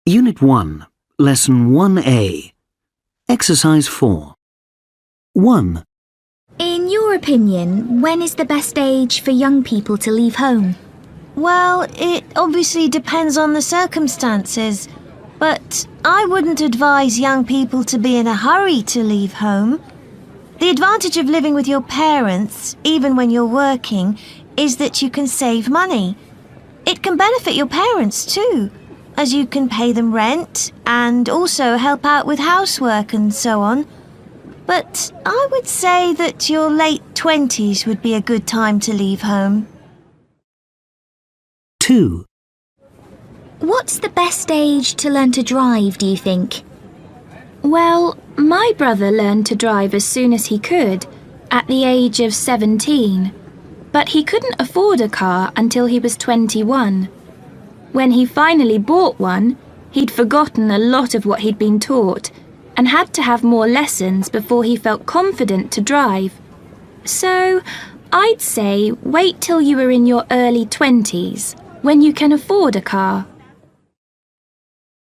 Unit 1, Lesson 1A. Exercise 4. 1. In your opinion, when is the best age for young people to leave home? Well, it obviously depends on the circumstances, but I wouldn't advise young people to be in a hurry to leave home. The advantage of living with your parents, even when you're working, is that you can save money. It can benefit your parents too, as you can pay them rent and also help out with housework and so on. But I would say that your late 20s would be a good time to leave home. 2. What's the best age to learn to drive, do you think? Well, my brother learned to drive as soon as he could, at the age of 17. But he couldn't afford a car until he was 21. When he finally bought one, he'd forgotten a lot of what he'd been taught and had to have more lessons before he felt confident to drive. So, I'd say wait till you are in your early 20s, when you can afford a car.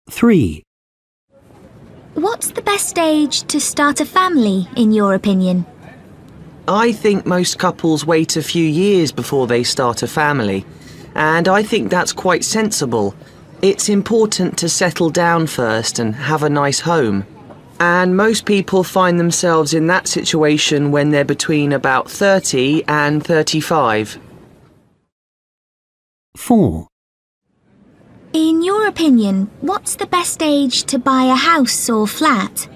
3. What's the best age to start a family, in your opinion? I think most couples wait a few years before they start a family, and I think that's quite sensible. It's important to settle down first and have a nice home. And most people find themselves in that situation when they're between about 30 and 35. 4. In your opinion, what's the best age to buy a house or flat?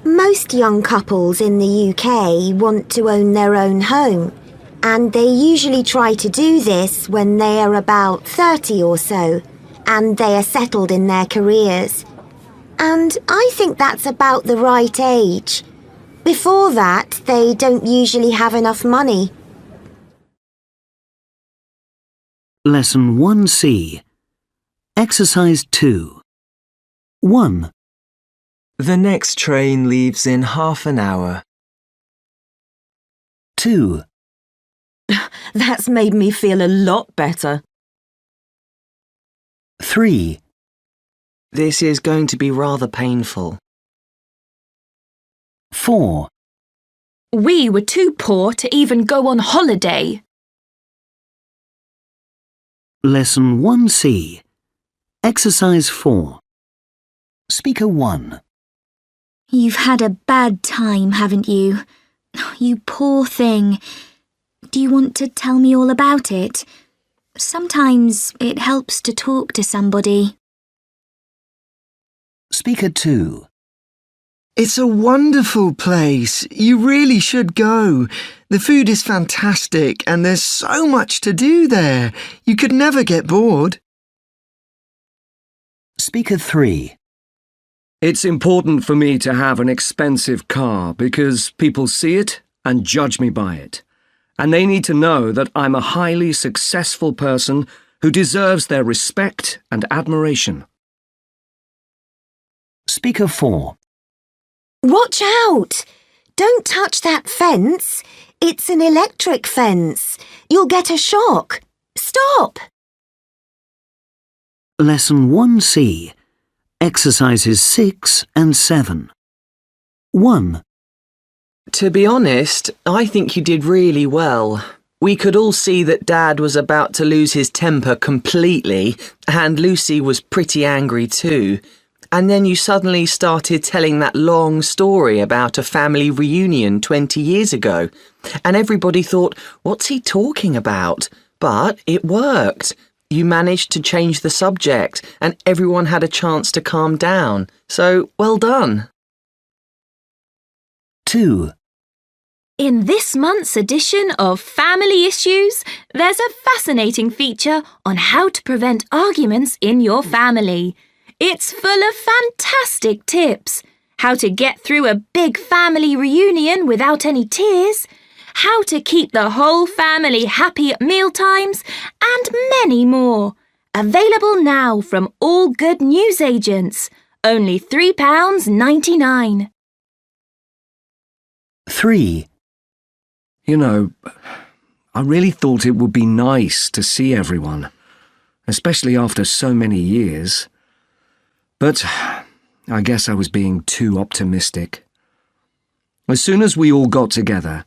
Most young couples in the UK want to own their own home, and they usually try to do this when they are about 30 or so, and they are settled in their careers. And I think that's about the right age. Before that, they don't usually have enough money. Lesson 1C. Exercise 2. 1. The next train leaves in half an hour. 2. That's made me feel a lot better. 3. This is going to be rather painful. 4. We were too poor to even go on holiday. Lesson 1C. Exercise 4. Speaker 1. You've had a bad time, haven't you? You poor thing. Do you want to tell me all about it? Sometimes it helps to talk to somebody. Speaker 2. It's a wonderful place. You really should go. The food is fantastic and there's so much to do there. You could never get bored. Speaker 3. It's important for me to have an expensive car because people see it and judge me by it. And they need to know that I'm a highly successful person who deserves their respect and admiration. Speaker 4. Watch out! Don't touch that fence. It's an electric fence. You'll get a shock. Stop! Lesson 1C. Exercises 6 and 7. 1. To be honest, I think you did really well. We could all see that Dad was about to lose his temper completely, and Lucy was pretty angry too. And then you suddenly started telling that long story about a family reunion 20 years ago. And everybody thought, what's he talking about? But it worked. You managed to change the subject, and everyone had a chance to calm down. So, well done. 2. In this month's edition of Family Issues, there's a fascinating feature on how to prevent arguments in your family. It's full of fantastic tips. How to get through a big family reunion without any tears, how to keep the whole family happy at mealtimes, and many more. Available now from all good newsagents. Only £3.99. 3. You know, I really thought it would be nice to see everyone, especially after so many years. But I guess I was being too optimistic. As soon as we all got together,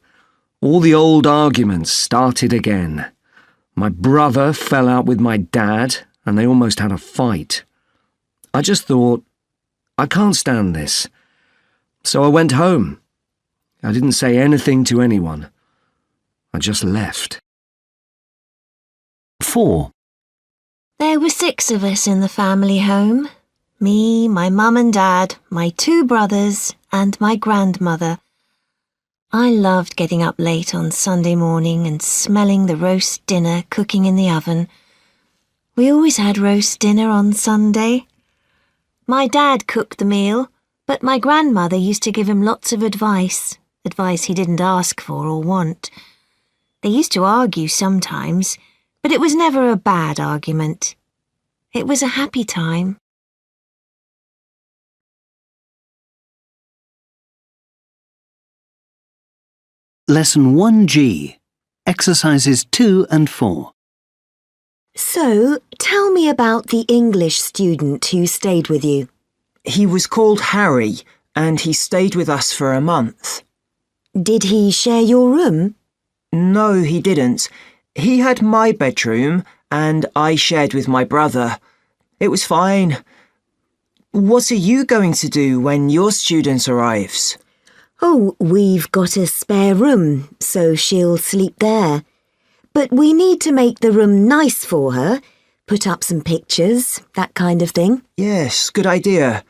all the old arguments started again. My brother fell out with my dad, and they almost had a fight. I just thought, I can't stand this. So I went home. I didn't say anything to anyone. I just left. 4. There were 6 of us in the family home. Me, my mum and dad, my 2 brothers, and my grandmother. I loved getting up late on Sunday morning and smelling the roast dinner cooking in the oven. We always had roast dinner on Sunday. My dad cooked the meal, but my grandmother used to give him lots of advice he didn't ask for or want. They used to argue sometimes, but it was never a bad argument. It was a happy time. Lesson 1G, Exercises 2 and 4. So, tell me about the English student who stayed with you. He was called Harry, and he stayed with us for a month. Did he share your room? No, he didn't. He had my bedroom, and I shared with my brother. It was fine. What are you going to do when your student arrives? Oh, we've got a spare room, so she'll sleep there. But we need to make the room nice for her, put up some pictures, that kind of thing. Yes, good idea.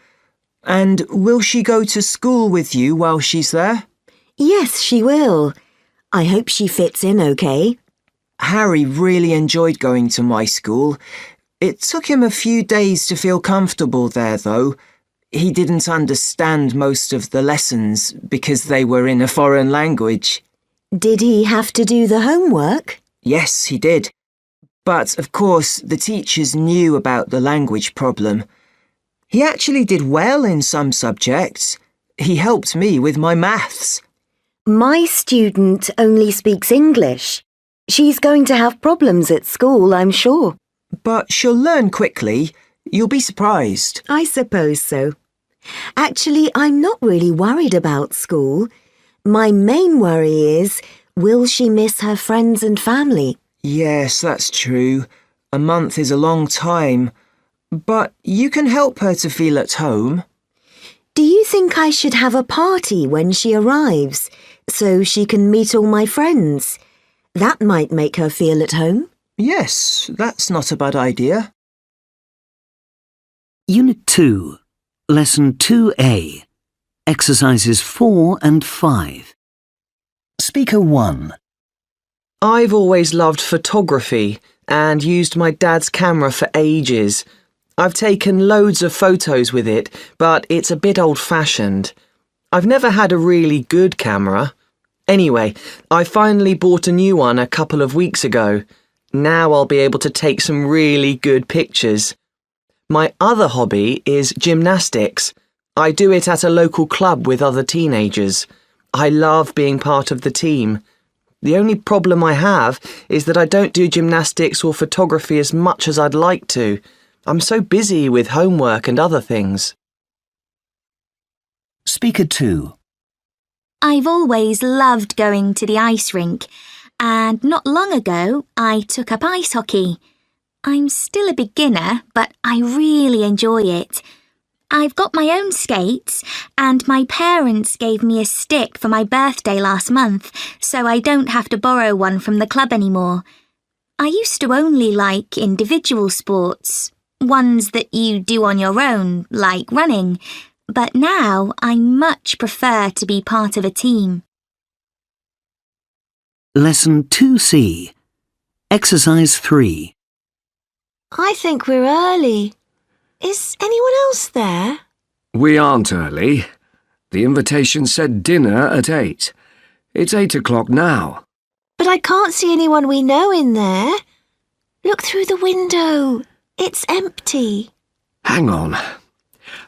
And will she go to school with you while she's there? Yes, she will. I hope she fits in okay. Harry really enjoyed going to my school. It took him a few days to feel comfortable there, though. He didn't understand most of the lessons because they were in a foreign language. Did he have to do the homework? Yes, he did. But, of course, the teachers knew about the language problem. He actually did well in some subjects. He helped me with my maths. My student only speaks English. She's going to have problems at school, I'm sure. But she'll learn quickly. You'll be surprised. I suppose so. Actually, I'm not really worried about school. My main worry is, will she miss her friends and family? Yes, that's true. A month is a long time. But you can help her to feel at home. Do you think I should have a party when she arrives, so she can meet all my friends? That might make her feel at home. Yes, that's not a bad idea. Unit 2, Lesson 2A, Exercises 4 and 5. Speaker 1. I've always loved photography and used my dad's camera for ages. I've taken loads of photos with it, but it's a bit old-fashioned. I've never had a really good camera. Anyway, I finally bought a new one a couple of weeks ago. Now I'll be able to take some really good pictures. My other hobby is gymnastics. I do it at a local club with other teenagers. I love being part of the team. The only problem I have is that I don't do gymnastics or photography as much as I'd like to. I'm so busy with homework and other things. Speaker 2. I've always loved going to the ice rink, and not long ago I took up ice hockey. I'm still a beginner, but I really enjoy it. I've got my own skates, and my parents gave me a stick for my birthday last month, so I don't have to borrow one from the club anymore. I used to only like individual sports, ones that you do on your own, like running, but now I much prefer to be part of a team. Lesson 2C, Exercise 3. I think we're early. Is anyone else there? We aren't early. The invitation said dinner at 8. It's 8 o'clock now. But I can't see anyone we know in there. Look through the window. It's empty. Hang on.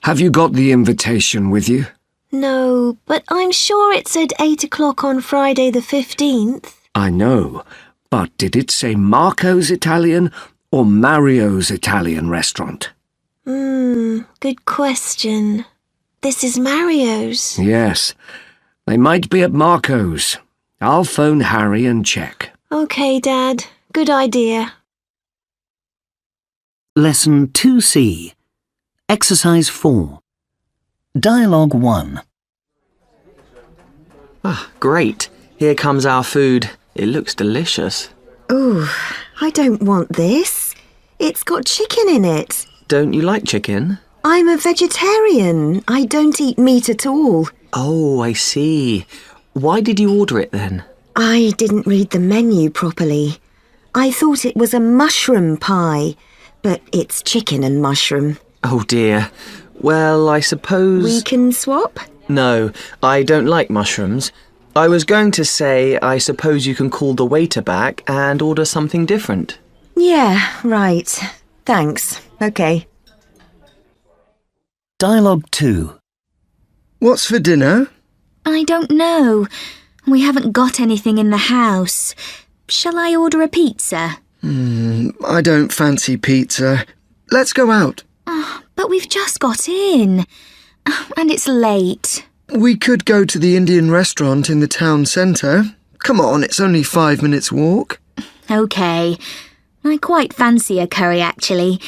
Have you got the invitation with you? No, but I'm sure it said 8 o'clock on Friday the 15th. I know, but did it say Marco's Italian or Mario's Italian restaurant? Good question. This is Mario's. Yes, they might be at Marco's. I'll phone Harry and check. Okay, Dad. Good idea. Lesson 2C. Exercise 4. Dialogue 1. Great. Here comes our food. It looks delicious. Ooh, I don't want this. It's got chicken in it. Don't you like chicken? I'm a vegetarian. I don't eat meat at all. Oh, I see. Why did you order it then? I didn't read the menu properly. I thought it was a mushroom pie, but it's chicken and mushroom. Oh dear. Well, I suppose... We can swap? No, I don't like mushrooms. I was going to say I suppose you can call the waiter back and order something different. Yeah, right. Thanks. Okay. Dialogue 2. What's for dinner? I don't know. We haven't got anything in the house. Shall I order a pizza? I don't fancy pizza. Let's go out. But we've just got in. And it's late. We could go to the Indian restaurant in the town centre. Come on, it's only 5 minutes walk. OK. I quite fancy a curry, actually.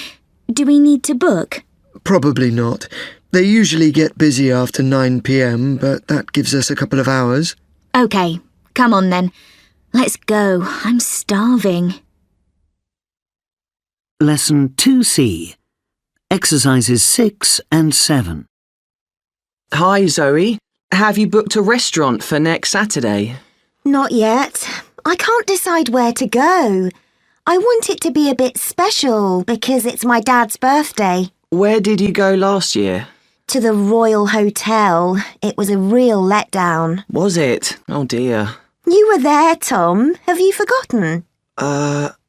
Do we need to book? Probably not. They usually get busy after 9 p.m, but that gives us a couple of hours. OK. Come on, then. Let's go. I'm starving. Lesson 2C. Exercises 6 and 7. Hi, Zoe. Have you booked a restaurant for next Saturday? Not yet. I can't decide where to go. I want it to be a bit special because it's my dad's birthday. Where did you go last year? To the Royal Hotel. It was a real letdown. Was it? Oh dear. You were there, Tom. Have you forgotten?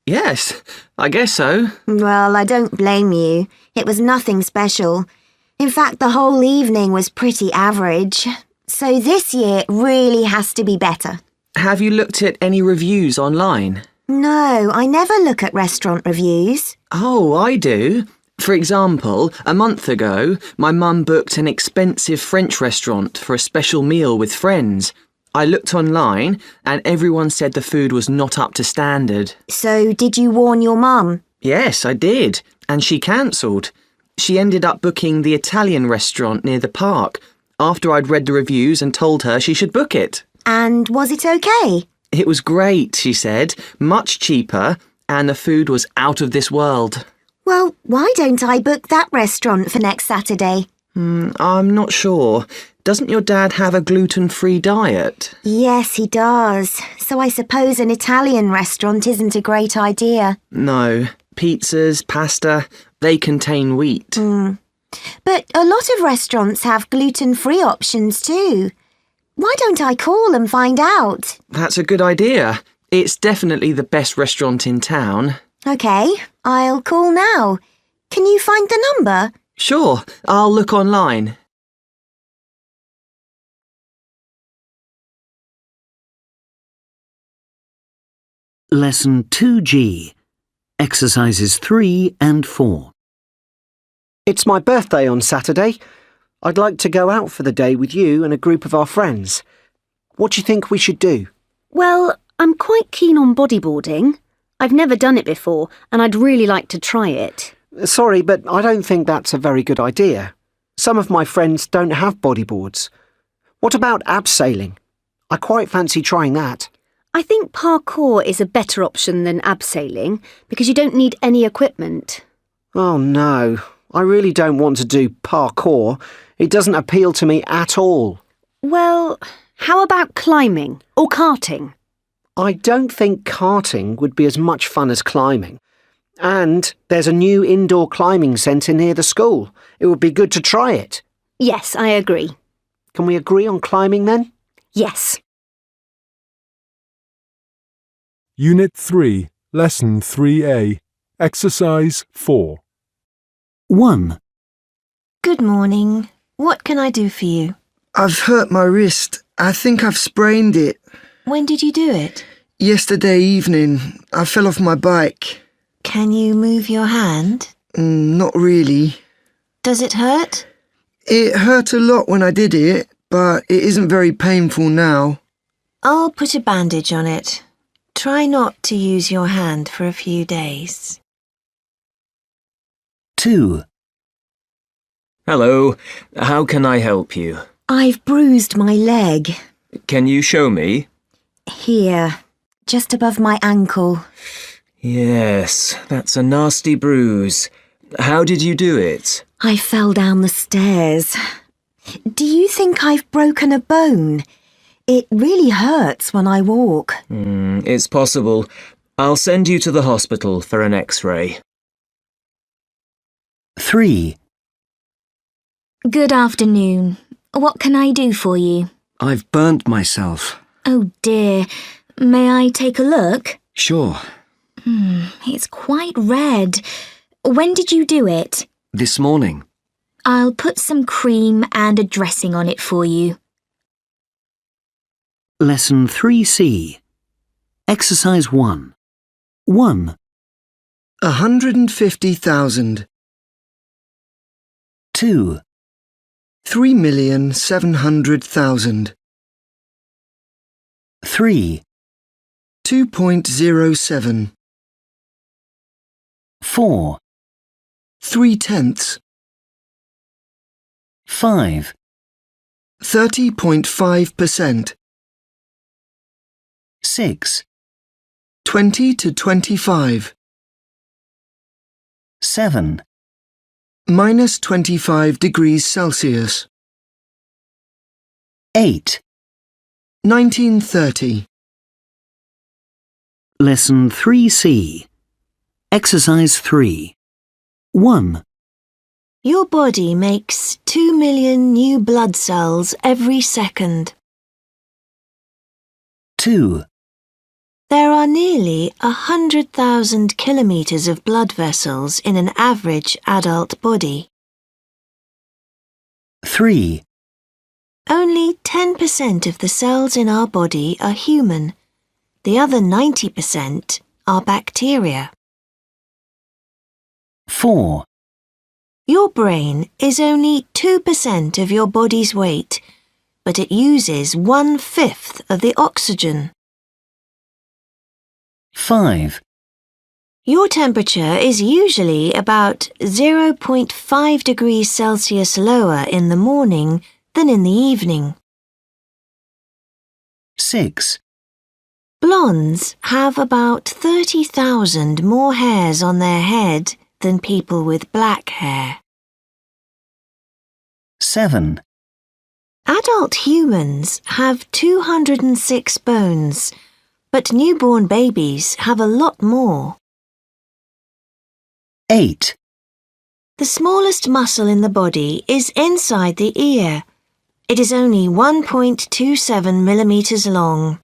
Yes. I guess so. Well, I don't blame you. It was nothing special. In fact, the whole evening was pretty average. So this year really has to be better. Have you looked at any reviews online? No, I never look at restaurant reviews. Oh, I do. For example, a month ago, my mum booked an expensive French restaurant for a special meal with friends. I looked online and everyone said the food was not up to standard. So did you warn your mum? Yes, I did. And she cancelled. She ended up booking the Italian restaurant near the park after I'd read the reviews and told her she should book it. And was it okay? It was great, she said, much cheaper, and the food was out of this world. Well, why don't I book that restaurant for next Saturday? I'm not sure. Doesn't your dad have a gluten-free diet? Yes, he does. So I suppose an Italian restaurant isn't a great idea. No. Pizzas, pasta, they contain wheat. But a lot of restaurants have gluten-free options too. Why don't I call and find out? That's a good idea. It's definitely the best restaurant in town. OK, I'll call now. Can you find the number? Sure, I'll look online. Lesson 2G. Exercises 3 and 4. It's my birthday on Saturday. I'd like to go out for the day with you and a group of our friends. What do you think we should do? Well, I'm quite keen on bodyboarding. I've never done it before, and I'd really like to try it. Sorry, but I don't think that's a very good idea. Some of my friends don't have bodyboards. What about abseiling? I quite fancy trying that. I think parkour is a better option than abseiling because you don't need any equipment. Oh no, I really don't want to do parkour. It doesn't appeal to me at all. Well, how about climbing or karting? I don't think karting would be as much fun as climbing. And there's a new indoor climbing centre near the school. It would be good to try it. Yes, I agree. Can we agree on climbing then? Yes. Unit 3, Lesson 3A, Exercise 4. 1. Good morning. What can I do for you? I've hurt my wrist. I think I've sprained it. When did you do it? Yesterday evening. I fell off my bike. Can you move your hand? Not really. Does it hurt? It hurt a lot when I did it, but it isn't very painful now. I'll put a bandage on it. Try not to use your hand for a few days. 2. Hello, how can I help you? I've bruised my leg. Can you show me? Here, just above my ankle. Yes, that's a nasty bruise. How did you do it? I fell down the stairs. Do you think I've broken a bone? It really hurts when I walk. It's possible. I'll send you to the hospital for an X-ray. 3. Good afternoon. What can I do for you? I've burnt myself. Oh dear. May I take a look? Sure. It's quite red. When did you do it? This morning. I'll put some cream and a dressing on it for you. Lesson 3C. Exercise 1. 1, 150,000. 2, 3,700,000. 3, 2.07. 4, 3/10. 5, 30.5%. 6, 20 to 25. 7, Minus 25 degrees Celsius. 8. 1930. Lesson 3C. Exercise 3. 1, Your body makes 2 million new blood cells every second. 2, There are nearly 100,000 kilometres of blood vessels in an average adult body. 3, Only 10% of the cells in our body are human. The other 90% are bacteria. 4, Your brain is only 2% of your body's weight, but it uses 1/5 of the oxygen. 5, Your temperature is usually about 0.5 degrees Celsius lower in the morning than in the evening. 6, Blondes have about 30,000 more hairs on their head than people with black hair. 7, Adult humans have 206 bones, but newborn babies have a lot more. 8, The smallest muscle in the body is inside the ear. It is only 1.27 millimeters long.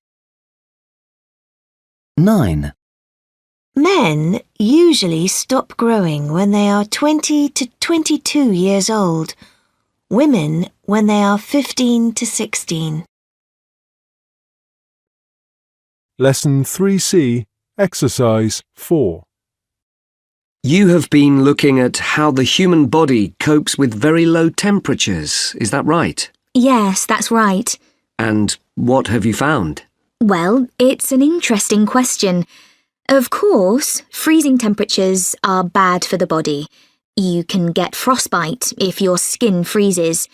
9, Men usually stop growing when they are 20 to 22 years old. Women when they are 15 to 16. Lesson 3C, Exercise 4. You have been looking at how the human body copes with very low temperatures, is that right? Yes, that's right. And what have you found? Well, it's an interesting question. Of course, freezing temperatures are bad for the body. You can get frostbite if your skin freezes.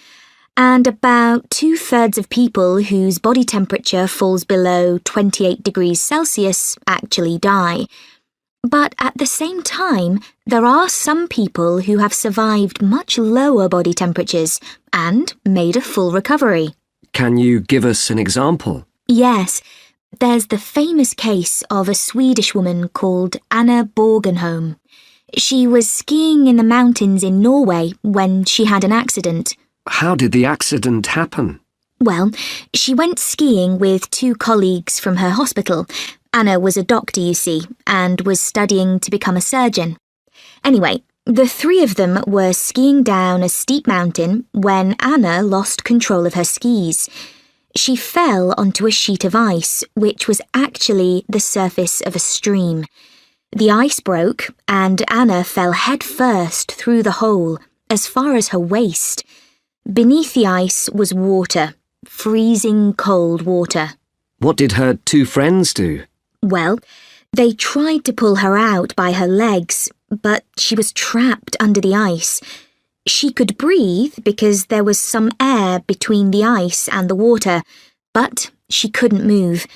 And about 2/3 of people whose body temperature falls below 28 degrees Celsius actually die. But at the same time, there are some people who have survived much lower body temperatures and made a full recovery. Can you give us an example? Yes, there's the famous case of a Swedish woman called Anna Borgenholm. She was skiing in the mountains in Norway when she had an accident. How did the accident happen? Well, she went skiing with 2 colleagues from her hospital. Anna was a doctor, you see, and was studying to become a surgeon. Anyway, the 3 of them were skiing down a steep mountain when Anna lost control of her skis. She fell onto a sheet of ice, which was actually the surface of a stream. The ice broke, and Anna fell head first through the hole, as far as her waist. Beneath the ice was water, freezing cold water. What did her two friends do? Well, they tried to pull her out by her legs, but she was trapped under the ice. She could breathe because there was some air between the ice and the water, but she couldn't move.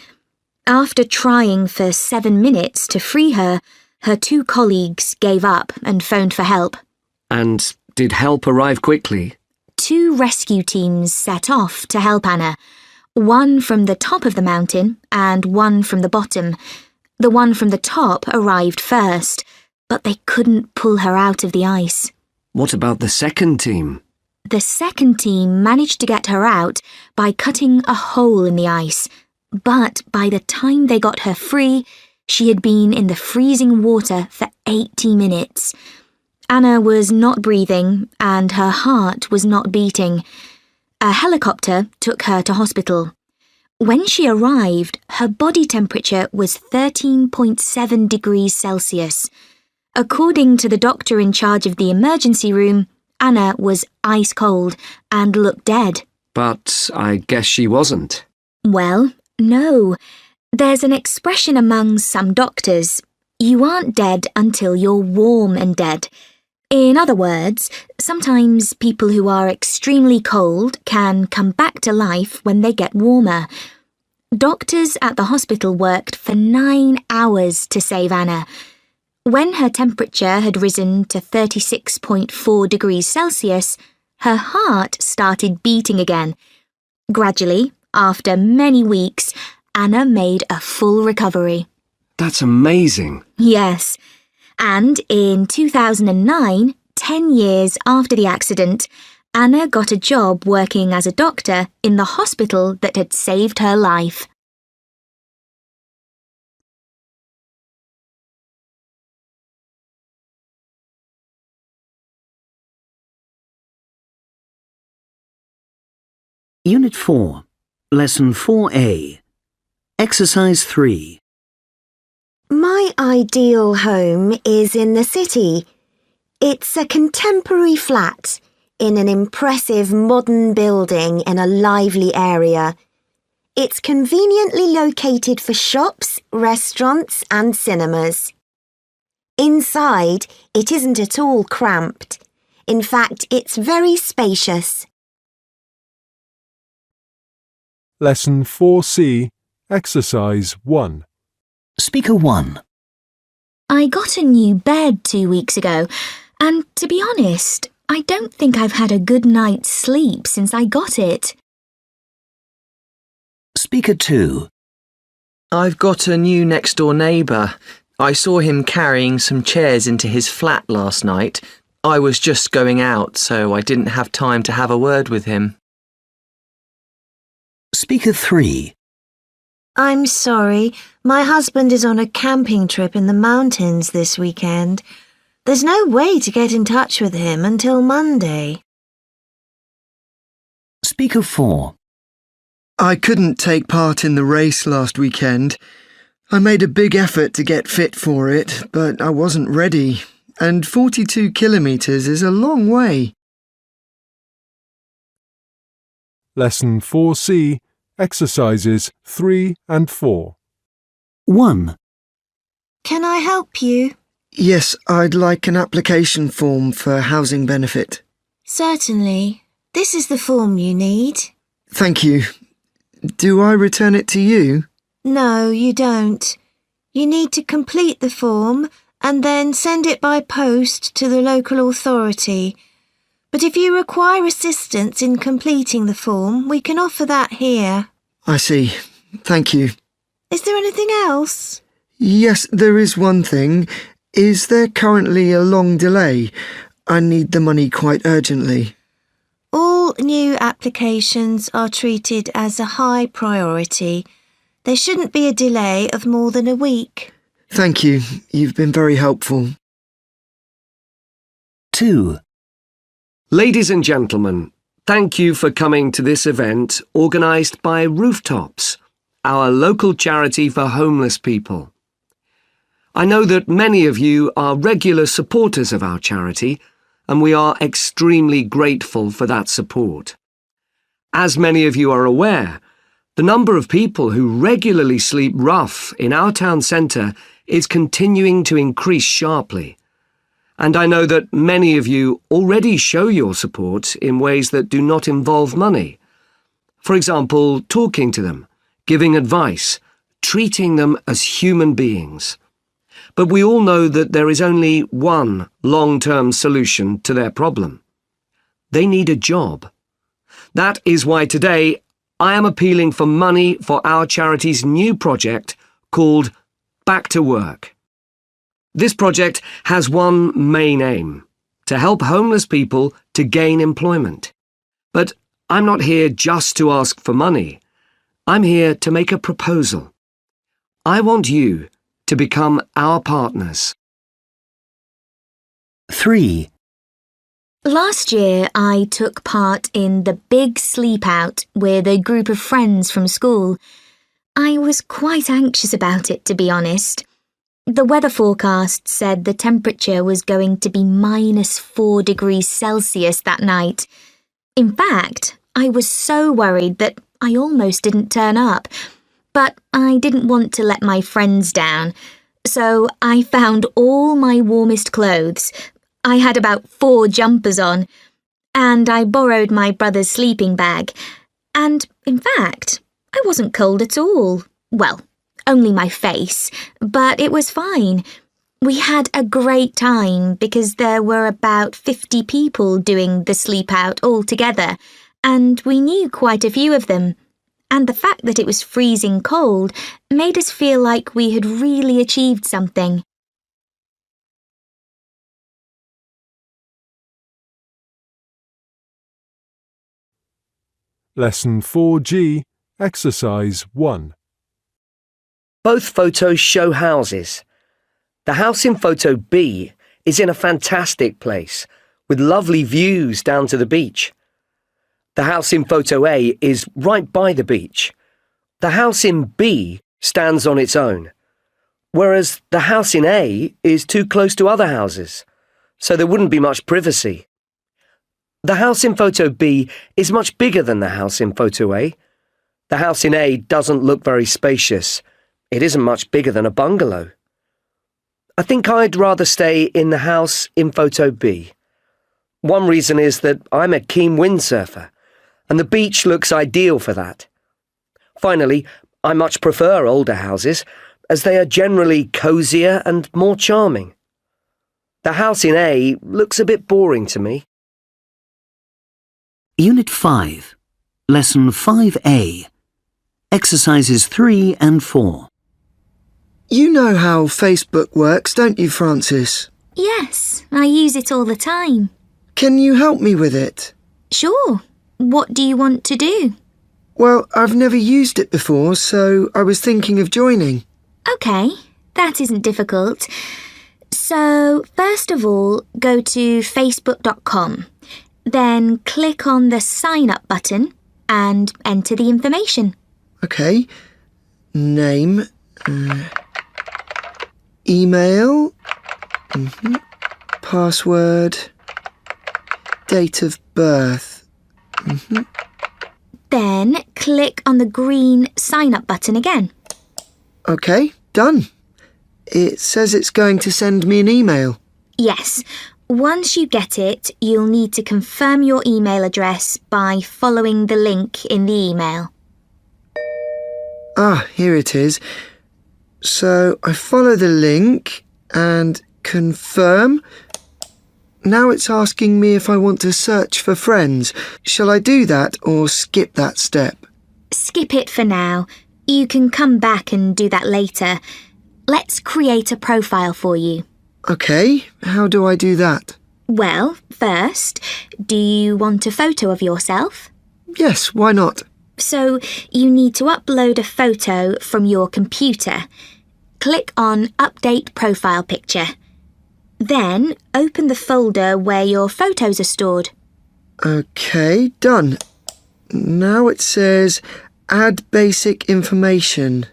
After trying for 7 minutes to free her, her two colleagues gave up and phoned for help. And did help arrive quickly? 2 rescue teams set off to help Anna, one from the top of the mountain and one from the bottom. The one from the top arrived first, but they couldn't pull her out of the ice. What about the second team? The second team managed to get her out by cutting a hole in the ice, but by the time they got her free, she had been in the freezing water for 80 minutes. Anna was not breathing and her heart was not beating. A helicopter took her to hospital. When she arrived, her body temperature was 13.7 degrees Celsius. According to the doctor in charge of the emergency room, Anna was ice cold and looked dead. But I guess she wasn't. Well, no. There's an expression among some doctors: you aren't dead until you're warm and dead. In other words, sometimes people who are extremely cold can come back to life when they get warmer. Doctors at the hospital worked for 9 hours to save Anna. When her temperature had risen to 36.4 degrees Celsius, her heart started beating again. Gradually, after many weeks, Anna made a full recovery. That's amazing. Yes. And in 2009, 10 years after the accident, Anna got a job working as a doctor in the hospital that had saved her life. Unit 4, Lesson 4A. Exercise 3. My ideal home is in the city. It's a contemporary flat in an impressive modern building in a lively area. It's conveniently located for shops, restaurants and cinemas. Inside, it isn't at all cramped. In fact, it's very spacious. Lesson 4C, Exercise 1. Speaker 1. I got a new bed 2 weeks ago, and to be honest, I don't think I've had a good night's sleep since I got it. Speaker 2. I've got a new next-door neighbour. I saw him carrying some chairs into his flat last night. I was just going out, so I didn't have time to have a word with him. Speaker 3. I'm sorry, my husband is on a camping trip in the mountains this weekend. There's no way to get in touch with him until Monday. Speaker 4. I couldn't take part in the race last weekend. I made a big effort to get fit for it, but I wasn't ready, and 42 kilometres is a long way. Lesson 4C, Exercises 3 and 4. 1. Can I help you? Yes, I'd like an application form for housing benefit. Certainly. This is the form you need. Thank you. Do I return it to you? No, you don't. You need to complete the form and then send it by post to the local authority. But if you require assistance in completing the form, we can offer that here. I see. Thank you. Is there anything else? Yes, there is one thing. Is there currently a long delay? I need the money quite urgently. All new applications are treated as a high priority. There shouldn't be a delay of more than a week. Thank you. You've been very helpful. 2. Ladies and gentlemen, thank you for coming to this event organised by Rooftops, our local charity for homeless people. I know that many of you are regular supporters of our charity, and we are extremely grateful for that support. As many of you are aware, the number of people who regularly sleep rough in our town centre is continuing to increase sharply. And I know that many of you already show your support in ways that do not involve money. For example, talking to them, giving advice, treating them as human beings. But we all know that there is only one long-term solution to their problem. They need a job. That is why today I am appealing for money for our charity's new project called Back to Work. This project has one main aim: to help homeless people to gain employment. But I'm not here just to ask for money. I'm here to make a proposal. I want you to become our partners. 3. Last year, I took part in the big sleep out with a group of friends from school. I was quite anxious about it, to be honest. The weather forecast said the temperature was going to be -4 degrees Celsius that night. In fact, I was so worried that I almost didn't turn up. But I didn't want to let my friends down, so I found all my warmest clothes. I had about 4 jumpers on, and I borrowed my brother's sleeping bag. And, in fact, I wasn't cold at all. Well, only my face, but it was fine. We had a great time because there were about 50 people doing the sleep out all together, and we knew quite a few of them. And the fact that it was freezing cold made us feel like we had really achieved something. Lesson 4G, Exercise 1. Both photos show houses. The house in photo B is in a fantastic place, with lovely views down to the beach. The house in photo A is right by the beach. The house in B stands on its own, whereas the house in A is too close to other houses, so there wouldn't be much privacy. The house in photo B is much bigger than the house in photo A. The house in A doesn't look very spacious. It isn't much bigger than a bungalow. I think I'd rather stay in the house in photo B. One reason is that I'm a keen windsurfer, and the beach looks ideal for that. Finally, I much prefer older houses, as they are generally cosier and more charming. The house in A looks a bit boring to me. Unit 5. Lesson 5A. Exercises 3 and 4. You know how Facebook works, don't you, Francis? Yes, I use it all the time. Can you help me with it? Sure. What do you want to do? Well, I've never used it before, so I was thinking of joining. OK, that isn't difficult. So, first of all, go to facebook.com. Then click on the sign up button and enter the information. OK. Name. Email. Password. Date of birth. Then click on the green sign up button again. OK, done. It says it's going to send me an email. Yes. Once you get it, you'll need to confirm your email address by following the link in the email. Ah, here it is. So I follow the link and confirm. Now it's asking me if I want to search for friends. Shall I do that or skip that step? Skip it for now. You can come back and do that later. Let's create a profile for you. OK, how do I do that? Well, first, do you want a photo of yourself? Yes, why not? So you need to upload a photo from your computer. Click on Update Profile Picture. Then open the folder where your photos are stored. OK, done. Now it says Add Basic Information.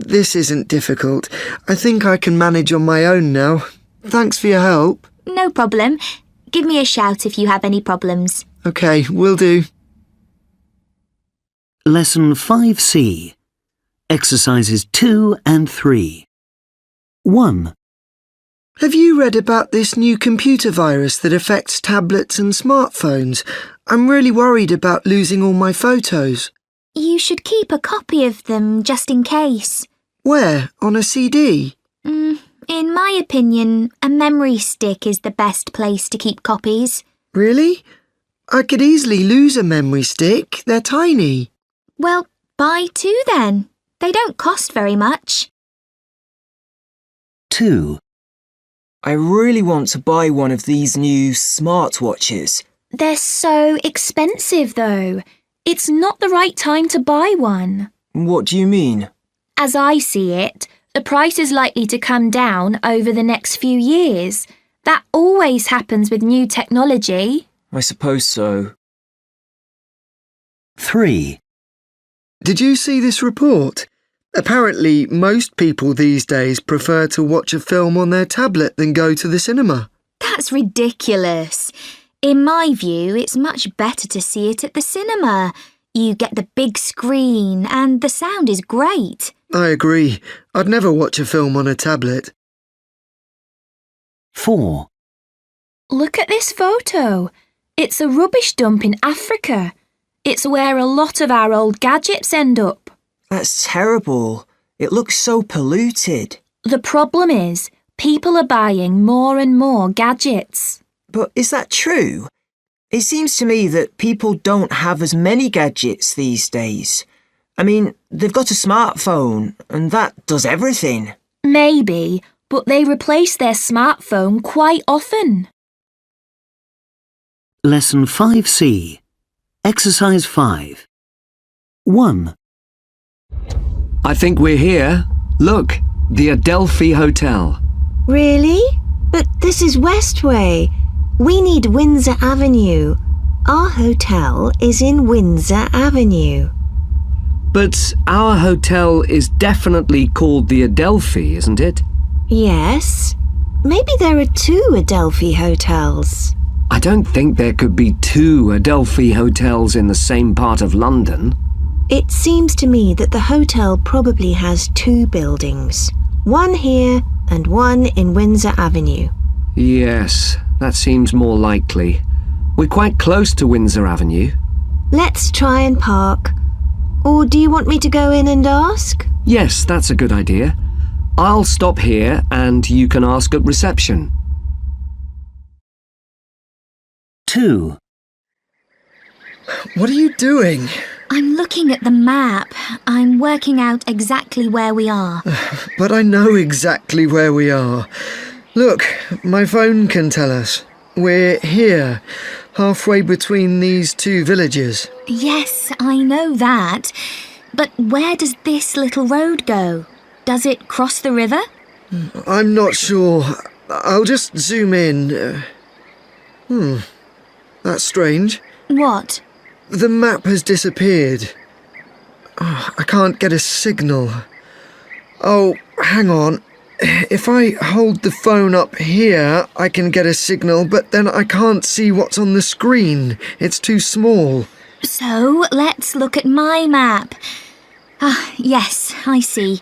This isn't difficult. I think I can manage on my own now. Thanks for your help. No problem. Give me a shout if you have any problems. OK, will do. Lesson 5C. Exercises 2 and 3. 1. Have you read about this new computer virus that affects tablets and smartphones? I'm really worried about losing all my photos. You should keep a copy of them just in case. Where? On a CD? In my opinion, a memory stick is the best place to keep copies. Really? I could easily lose a memory stick. They're tiny. Well, buy 2 then. They don't cost very much. 2. I really want to buy one of these new smartwatches. They're so expensive, though. It's not the right time to buy one. What do you mean? As I see it, the price is likely to come down over the next few years. That always happens with new technology. I suppose so. 3. Did you see this report? Apparently, most people these days prefer to watch a film on their tablet than go to the cinema. That's ridiculous. In my view, it's much better to see it at the cinema. You get the big screen and the sound is great. I agree. I'd never watch a film on a tablet. 4. Look at this photo. It's a rubbish dump in Africa. It's where a lot of our old gadgets end up. That's terrible. It looks so polluted. The problem is, people are buying more and more gadgets. But is that true? It seems to me that people don't have as many gadgets these days. I mean, they've got a smartphone, and that does everything. Maybe, but they replace their smartphone quite often. Lesson 5C. Exercise 5. 1. I think we're here. Look, the Adelphi Hotel. Really? But this is Westway. We need Windsor Avenue. Our hotel is in Windsor Avenue. But our hotel is definitely called the Adelphi, isn't it? Yes. Maybe there are 2 Adelphi hotels. I don't think there could be 2 Adelphi hotels in the same part of London. It seems to me that the hotel probably has 2 buildings. One here and one in Windsor Avenue. Yes, that seems more likely. We're quite close to Windsor Avenue. Let's try and park. Or do you want me to go in and ask? Yes, that's a good idea. I'll stop here and you can ask at reception. 2. What are you doing? I'm looking at the map. I'm working out exactly where we are. But I know exactly where we are. Look, my phone can tell us. We're here, halfway between these 2 villages. Yes, I know that. But where does this little road go? Does it cross the river? I'm not sure. I'll just zoom in. That's strange. What? The map has disappeared. I can't get a signal. Oh, hang on. If I hold the phone up here, I can get a signal, but then I can't see what's on the screen. It's too small. So, let's look at my map. Yes, I see.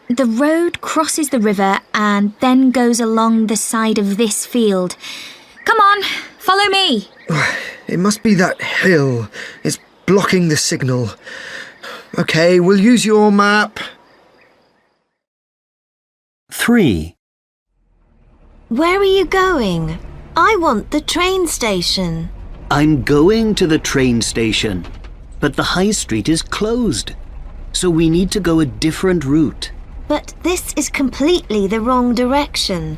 The road crosses the river and then goes along the side of this field. Come on, follow me. It must be that hill. It's blocking the signal. OK, we'll use your map. 3. Where are you going? I want the train station. I'm going to the train station, but the high street is closed, so we need to go a different route. But this is completely the wrong direction.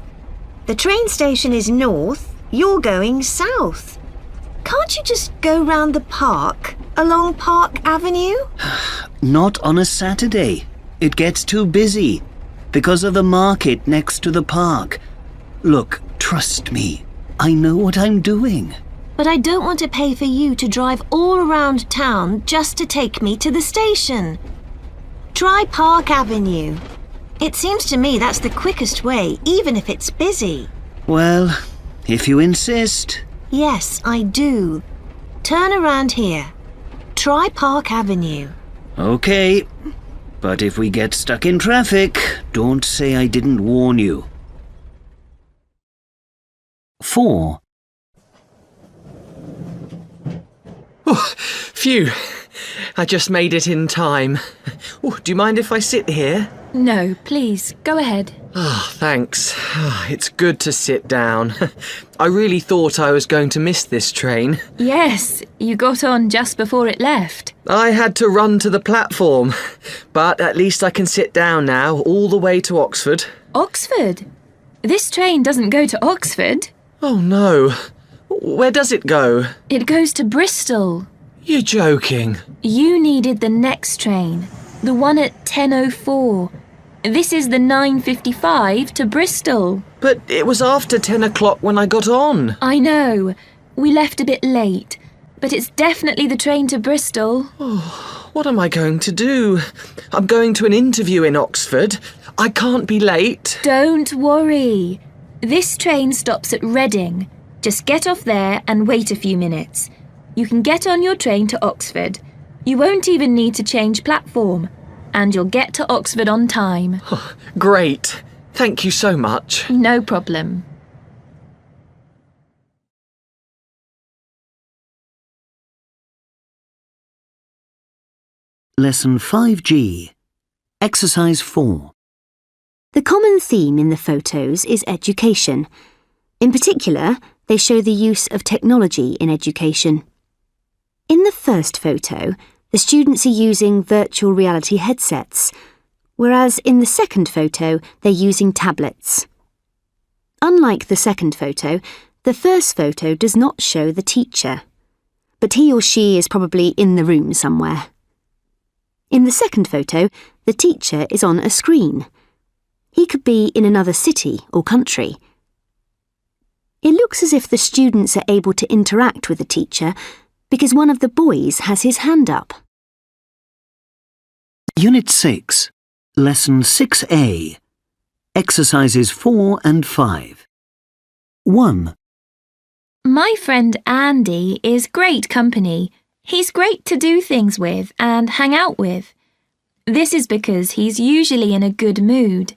The train station is north, you're going south. Can't you just go round the park, along Park Avenue? Not on a Saturday. It gets too busy because of the market next to the park. Look, trust me. I know what I'm doing. But I don't want to pay for you to drive all around town just to take me to the station. Try Park Avenue. It seems to me that's the quickest way, even if it's busy. Well, If you insist. Yes, I do. Turn around here. Try Park Avenue. Okay. But if we get stuck in traffic, don't say I didn't warn you. 4. Oh, phew. I just made it in time. Oh, do you mind if I sit here? No, please, go ahead. Oh, thanks. It's good to sit down. I really thought I was going to miss this train. Yes, you got on just before it left. I had to run to the platform, but at least I can sit down now, all the way to Oxford. Oxford? This train doesn't go to Oxford. Oh no. Where does it go? It goes to Bristol. You're joking. You needed the next train, the one at 10:04. This is the 9:55 to Bristol. But it was after 10 o'clock when I got on. I know. We left a bit late, but it's definitely the train to Bristol. Oh, what am I going to do? I'm going to an interview in Oxford. I can't be late. Don't worry. This train stops at Reading. Just get off there and wait a few minutes. You can get on your train to Oxford. You won't even need to change platform. And you'll get to Oxford on time. Oh, great. Thank you so much. No problem. Lesson 5G. Exercise 4. The common theme in the photos is education. In particular, they show the use of technology in education. In the first photo, the students are using virtual reality headsets, whereas in the second photo, they're using tablets. Unlike the second photo, the first photo does not show the teacher, but he or she is probably in the room somewhere. In the second photo, the teacher is on a screen. He could be in another city or country. It looks as if the students are able to interact with the teacher because one of the boys has his hand up. Unit 6. Lesson 6A. Exercises 4 and 5. 1. My friend Andy is great company. He's great to do things with and hang out with. This is because he's usually in a good mood.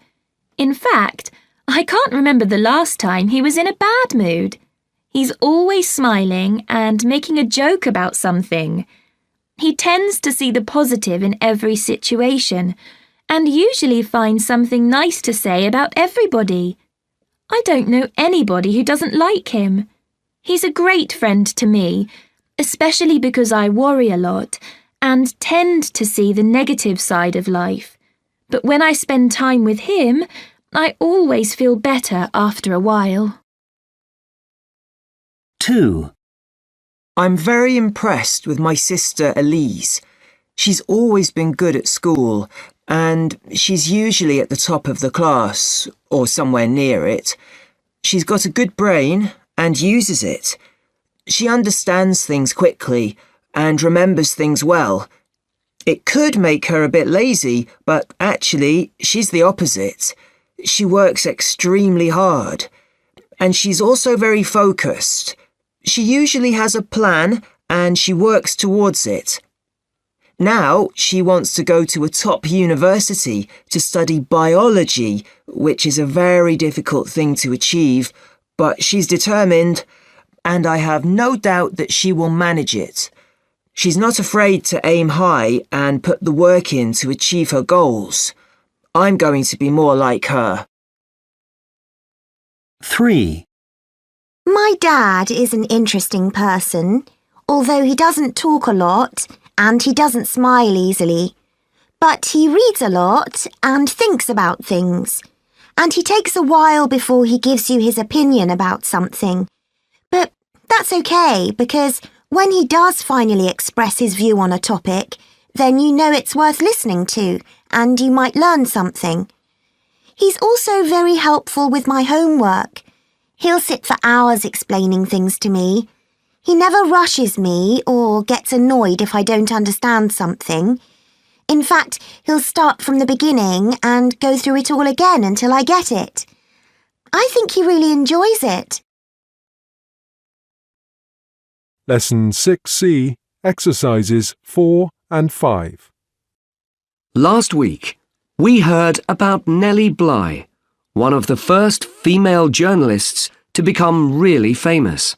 In fact, I can't remember the last time he was in a bad mood. He's always smiling and making a joke about something. He tends to see the positive in every situation and usually finds something nice to say about everybody. I don't know anybody who doesn't like him. He's a great friend to me, especially because I worry a lot and tend to see the negative side of life. But when I spend time with him, I always feel better after a while. 2. I'm very impressed with my sister Elise. She's always been good at school, and she's usually at the top of the class, or somewhere near it. She's got a good brain and uses it. She understands things quickly and remembers things well. It could make her a bit lazy, but actually, she's the opposite. She works extremely hard. And she's also very focused. She usually has a plan and she works towards it. Now she wants to go to a top university to study biology, which is a very difficult thing to achieve, but she's determined, and I have no doubt that she will manage it. She's not afraid to aim high and put the work in to achieve her goals. I'm going to be more like her. 3. My dad is an interesting person, although he doesn't talk a lot and he doesn't smile easily. But he reads a lot and thinks about things. And he takes a while before he gives you his opinion about something. But that's okay, because when he does finally express his view on a topic, then you know it's worth listening to and you might learn something. He's also very helpful with my homework. He'll sit for hours explaining things to me. He never rushes me or gets annoyed if I don't understand something. In fact, he'll start from the beginning and go through it all again until I get it. I think he really enjoys it. Lesson 6C, exercises 4 and 5. Last week, we heard about Nellie Bly, one of the first female journalists to become really famous.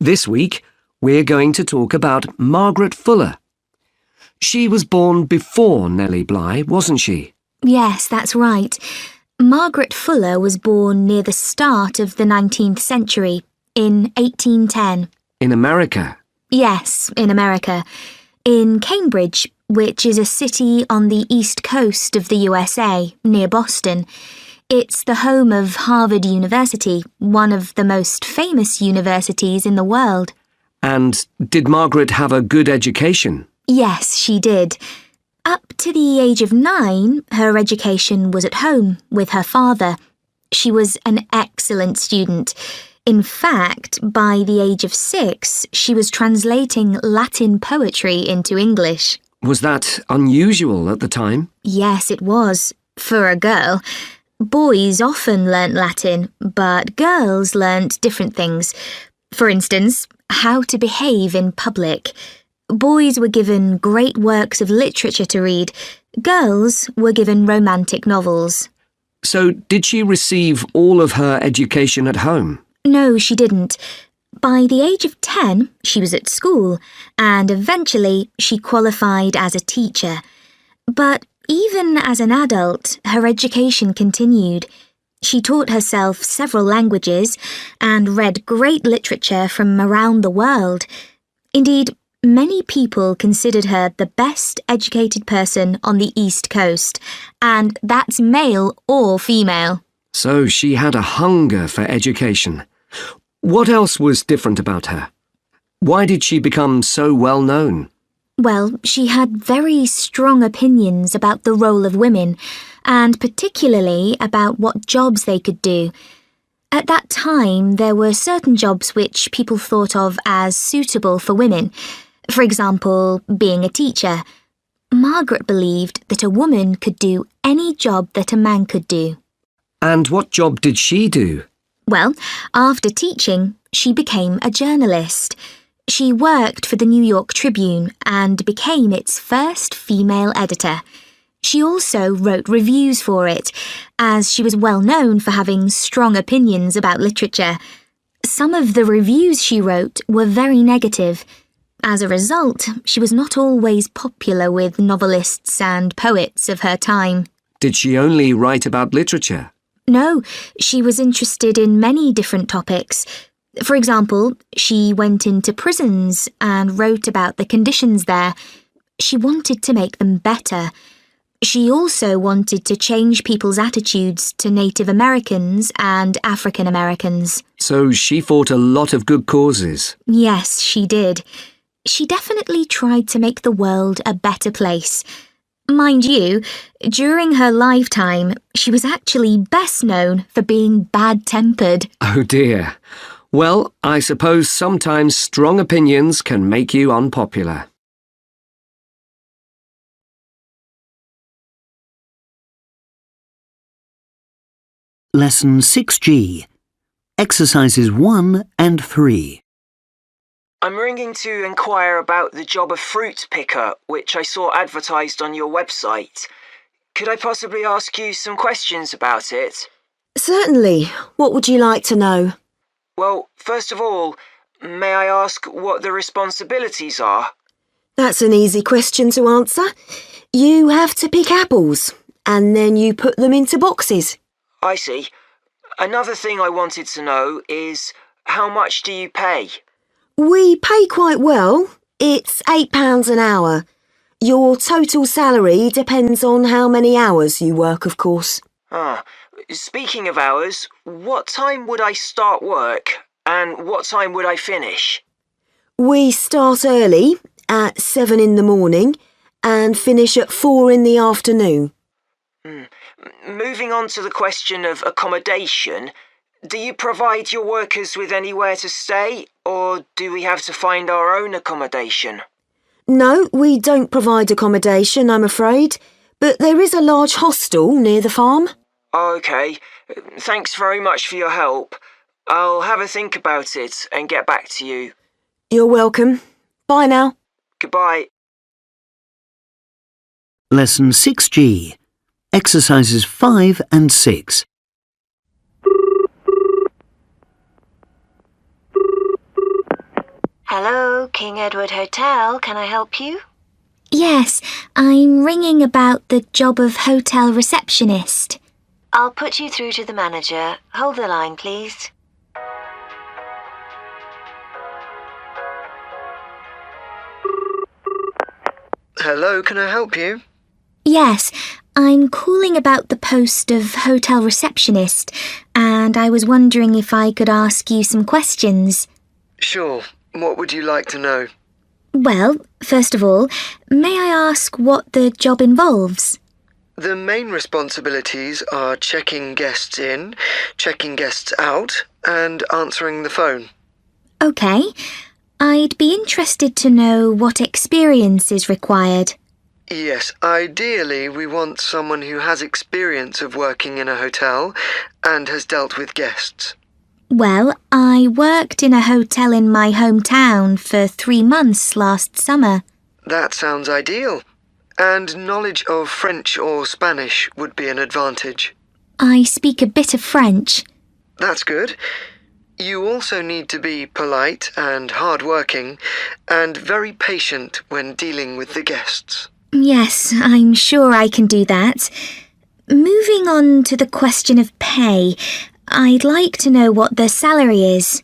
This week, we're going to talk about Margaret Fuller. She was born before Nellie Bly, wasn't she? Yes, that's right. Margaret Fuller was born near the start of the 19th century, in 1810. In America? Yes, in America. In Cambridge, which is a city on the east coast of the USA, near Boston. It's the home of Harvard University, one of the most famous universities in the world. And did Margaret have a good education? Yes, she did. Up to the age of 9, her education was at home with her father. She was an excellent student. In fact, by the age of 6, she was translating Latin poetry into English. Was that unusual at the time? Yes, it was, for a girl. Boys often learnt Latin, but girls learnt different things. For instance, how to behave in public. Boys were given great works of literature to read. Girls were given romantic novels. So did she receive all of her education at home? No, she didn't. By the age of 10, she was at school, and eventually she qualified as a teacher. But even as an adult, her education continued. She taught herself several languages and read great literature from around the world. Indeed, many people considered her the best educated person on the East Coast, and that's male or female. So she had a hunger for education. What else was different about her? Why did she become so well known? Well, she had very strong opinions about the role of women, and particularly about what jobs they could do. At that time, there were certain jobs which people thought of as suitable for women. For example, being a teacher. Margaret believed that a woman could do any job that a man could do. And what job did she do? Well, after teaching, she became a journalist. She worked for the New York Tribune and became its first female editor. She also wrote reviews for it, as she was well known for having strong opinions about literature. Some of the reviews she wrote were very negative. As a result, she was not always popular with novelists and poets of her time. Did she only write about literature? No, she was interested in many different topics. For example, she went into prisons and wrote about the conditions there. She wanted to make them better. She also wanted to change people's attitudes to Native Americans and African Americans. So she fought a lot of good causes. Yes, she did. She definitely tried to make the world a better place. Mind you, during her lifetime, she was actually best known for being bad-tempered. Oh dear. Well, I suppose sometimes strong opinions can make you unpopular. Lesson 6G, exercises 1 and 3. I'm ringing to inquire about the job of fruit picker, which I saw advertised on your website. Could I possibly ask you some questions about it? Certainly. What would you like to know? Well, first of all, may I ask what the responsibilities are? That's an easy question to answer. You have to pick apples, and then you put them into boxes. I see. Another thing I wanted to know is, how much do you pay? We pay quite well. It's £8 an hour. Your total salary depends on how many hours you work, of course. Speaking of hours, what time would I start work and what time would I finish? We start early, at 7 in the morning, and finish at 4 in the afternoon. Moving on to the question of accommodation, do you provide your workers with anywhere to stay, or do we have to find our own accommodation? No, we don't provide accommodation, I'm afraid, but there is a large hostel near the farm. OK, thanks very much for your help. I'll have a think about it and get back to you. You're welcome. Bye now. Goodbye. Lesson 6G. Exercises 5 and 6. Hello, King Edward Hotel. Can I help you? Yes, I'm ringing about the job of hotel receptionist. I'll put you through to the manager. Hold the line, please. Hello, can I help you? Yes, I'm calling about the post of hotel receptionist, and I was wondering if I could ask you some questions. Sure. What would you like to know? Well, first of all, may I ask what the job involves? The main responsibilities are checking guests in, checking guests out, and answering the phone. OK. I'd be interested to know what experience is required. Yes, ideally we want someone who has experience of working in a hotel and has dealt with guests. Well, I worked in a hotel in my hometown for 3 months last summer. That sounds ideal. And knowledge of French or Spanish would be an advantage. I speak a bit of French. That's good. You also need to be polite and hard-working and very patient when dealing with the guests. Yes, I'm sure I can do that. Moving on to the question of pay, I'd like to know what the salary is.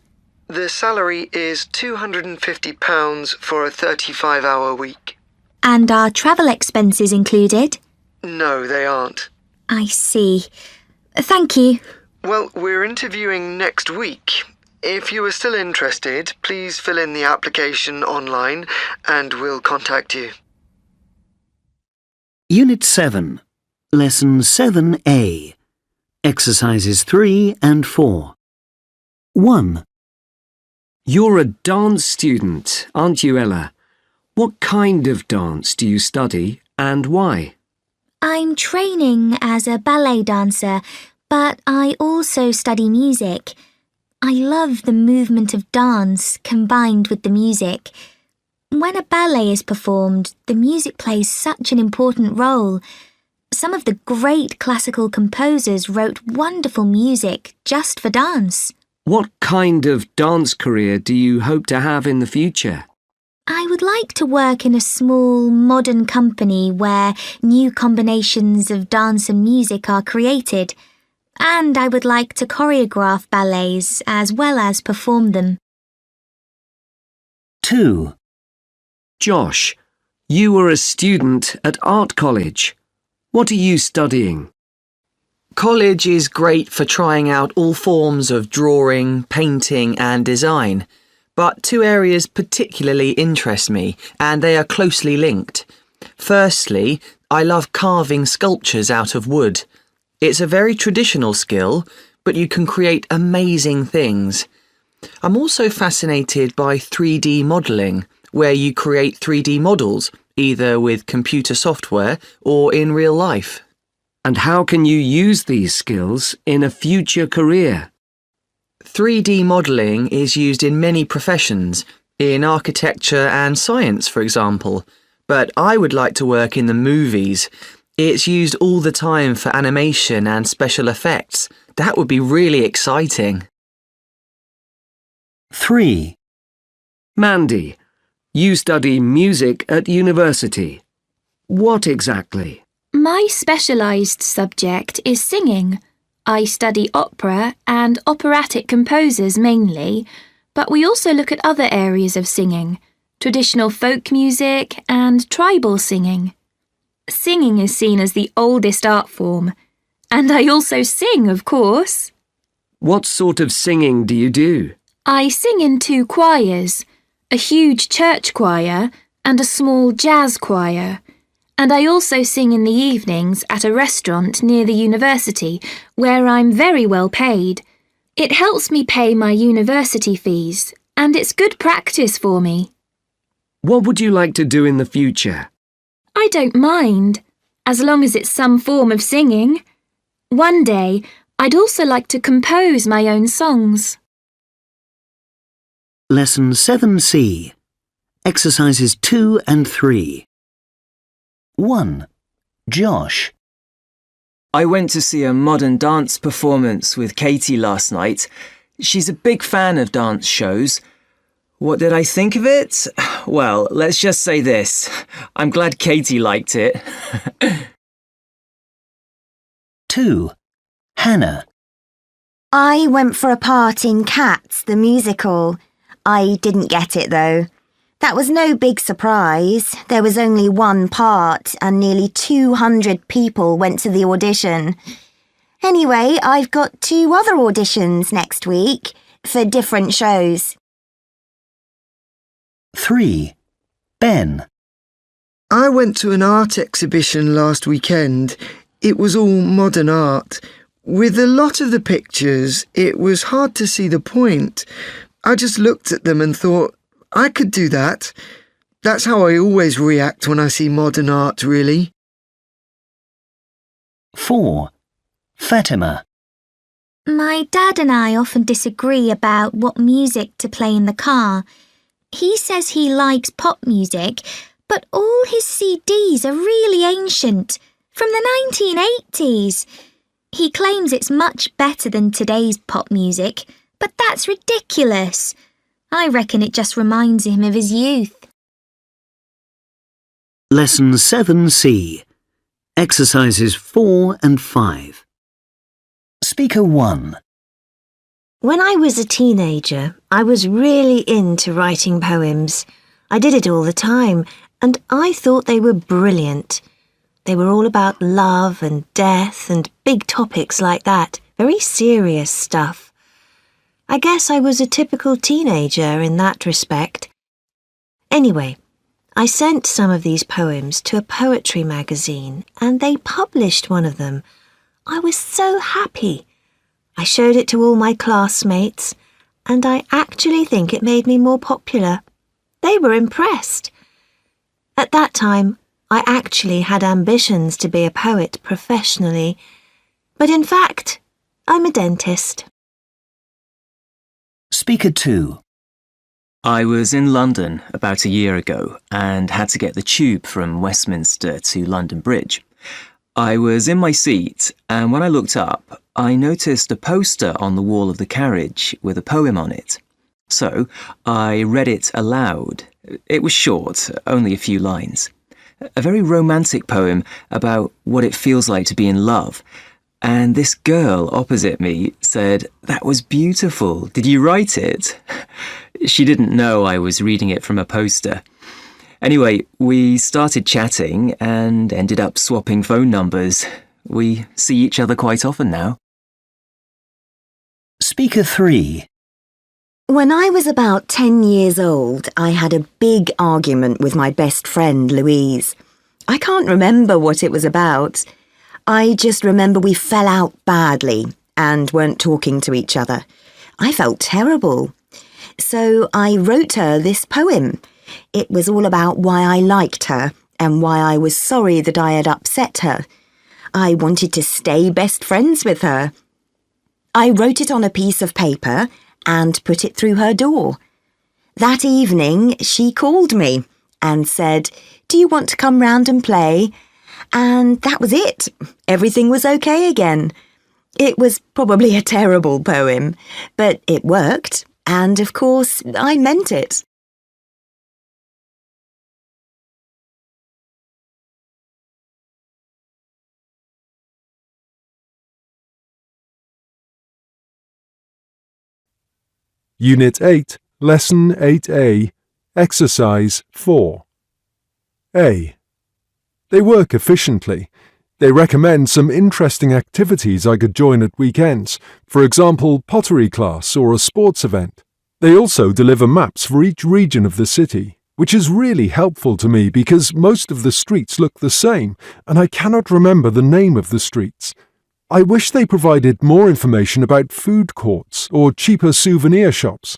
The salary is £250 for a 35-hour week. And are travel expenses included? No, they aren't. I see. Thank you. Well, we're interviewing next week. If you are still interested, please fill in the application online and we'll contact you. Unit 7. Lesson 7A. Exercises 3 and 4. 1. You're a dance student, aren't you, Ella? What kind of dance do you study and why? I'm training as a ballet dancer, but I also study music. I love the movement of dance combined with the music. When a ballet is performed, the music plays such an important role. Some of the great classical composers wrote wonderful music just for dance. What kind of dance career do you hope to have in the future? I would like to work in a small, modern company where new combinations of dance and music are created. And I would like to choreograph ballets as well as perform them. 2. Josh, you were a student at art college. What are you studying? College is great for trying out all forms of drawing, painting and design. But 2 areas particularly interest me, and they are closely linked. Firstly, I love carving sculptures out of wood. It's a very traditional skill, but you can create amazing things. I'm also fascinated by 3D modelling, where you create 3D models, either with computer software or in real life. And how can you use these skills in a future career? 3D modelling is used in many professions, in architecture and science, for example. But I would like to work in the movies. It's used all the time for animation and special effects. That would be really exciting. 3. Mandy, you study music at university. What exactly? My specialised subject is singing. I study opera and operatic composers mainly, but we also look at other areas of singing, traditional folk music and tribal singing. Singing is seen as the oldest art form, and I also sing, of course. What sort of singing do you do? I sing in 2 choirs, a huge church choir and a small jazz choir. And I also sing in the evenings at a restaurant near the university, where I'm very well paid. It helps me pay my university fees, and it's good practice for me. What would you like to do in the future? I don't mind, as long as it's some form of singing. One day, I'd also like to compose my own songs. Lesson 7C. Exercises 2 and 3. 1. Josh. I went to see a modern dance performance with Katie last night. She's a big fan of dance shows. What did I think of it? Well, let's just say this. I'm glad Katie liked it. 2. Hannah. I went for a part in Cats, the musical. I didn't get it, though. That was no big surprise. There was only one part, and nearly 200 people went to the audition. Anyway, I've got 2 other auditions next week for different shows. 3. Ben. I went to an art exhibition last weekend. It was all modern art. With a lot of the pictures, it was hard to see the point. I just looked at them and thought, I could do that. That's how I always react when I see modern art, really. 4. Fatima. My dad and I often disagree about what music to play in the car. He says he likes pop music, but all his CDs are really ancient, from the 1980s. He claims it's much better than today's pop music, but that's ridiculous. I reckon it just reminds him of his youth. Lesson 7C. Exercises 4 and 5. Speaker 1. When I was a teenager, I was really into writing poems. I did it all the time, and I thought they were brilliant. They were all about love and death and big topics like that, very serious stuff. I guess I was a typical teenager in that respect. Anyway, I sent some of these poems to a poetry magazine, and they published one of them. I was so happy. I showed it to all my classmates, and I actually think it made me more popular. They were impressed. At that time, I actually had ambitions to be a poet professionally, but in fact, I'm a dentist. Speaker 2. I was in London about a year ago and had to get the tube from Westminster to London Bridge. I was in my seat, and when I looked up, I noticed a poster on the wall of the carriage with a poem on it. So I read it aloud. It was short, only a few lines. A very romantic poem about what it feels like to be in love. And this girl opposite me said, "That was beautiful. Did you write it?" She didn't know I was reading it from a poster. Anyway, we started chatting and ended up swapping phone numbers. We see each other quite often now. Speaker 3. When I was about 10 years old, I had a big argument with my best friend, Louise. I can't remember what it was about. I just remember we fell out badly and weren't talking to each other. I felt terrible. So I wrote her this poem. It was all about why I liked her and why I was sorry that I had upset her. I wanted to stay best friends with her. I wrote it on a piece of paper and put it through her door. That evening, she called me and said, "Do you want to come round and play?" And that was it. Everything was okay again. It was probably a terrible poem, but it worked, and of course, I meant it. Unit 8, Lesson 8A, Exercise 4. A. They work efficiently. They recommend some interesting activities I could join at weekends, for example, pottery class or a sports event. They also deliver maps for each region of the city, which is really helpful to me because most of the streets look the same and I cannot remember the name of the streets. I wish they provided more information about food courts or cheaper souvenir shops.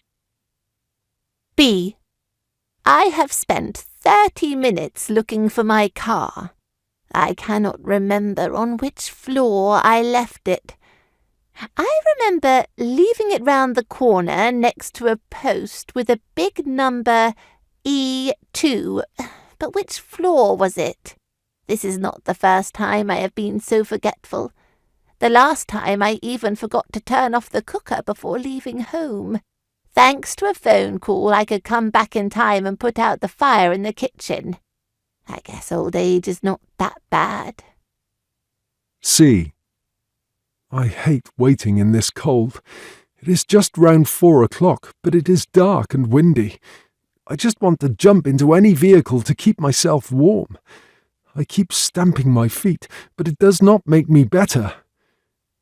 B. I have spent 30 minutes looking for my car. I cannot remember on which floor I left it. I remember leaving it round the corner next to a post with a big number E2. But which floor was it? This is not the first time I have been so forgetful. The last time I even forgot to turn off the cooker before leaving home. Thanks to a phone call, I could come back in time and put out the fire in the kitchen. I guess old age is not that bad. C. I hate waiting in this cold. It is just round 4 o'clock, but it is dark and windy. I just want to jump into any vehicle to keep myself warm. I keep stamping my feet, but it does not make me better.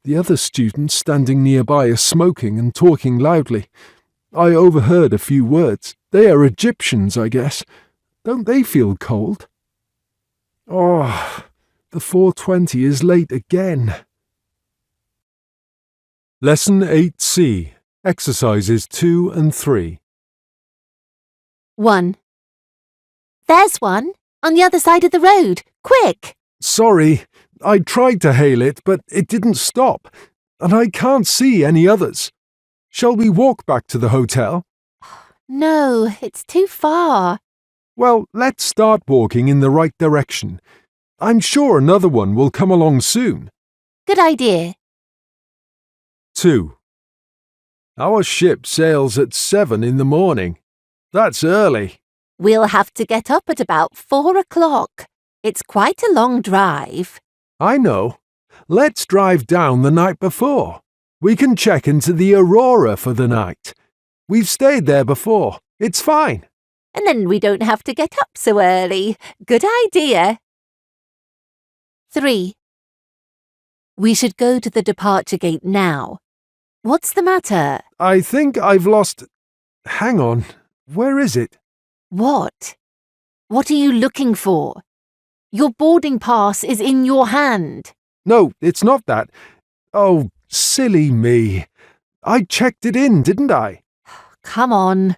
The other students standing nearby are smoking and talking loudly. I overheard a few words. They are Egyptians, I guess. Don't they feel cold? Oh, the 4:20 is late again. Lesson 8C, Exercises 2 and 3. 1. There's one, on the other side of the road. Quick! Sorry, I tried to hail it, but it didn't stop, and I can't see any others. Shall we walk back to the hotel? No, it's too far. Well, let's start walking in the right direction. I'm sure another one will come along soon. Good idea. 2. Our ship sails at 7 in the morning. That's early. We'll have to get up at about 4 o'clock. It's quite a long drive. I know. Let's drive down the night before. We can check into the Aurora for the night. We've stayed there before. It's fine. And then we don't have to get up so early. Good idea. 3. We should go to the departure gate now. What's the matter? I think I've lost... Hang on. Where is it? What? What are you looking for? Your boarding pass is in your hand. No, it's not that. Oh, silly me. I checked it in, didn't I? Come on.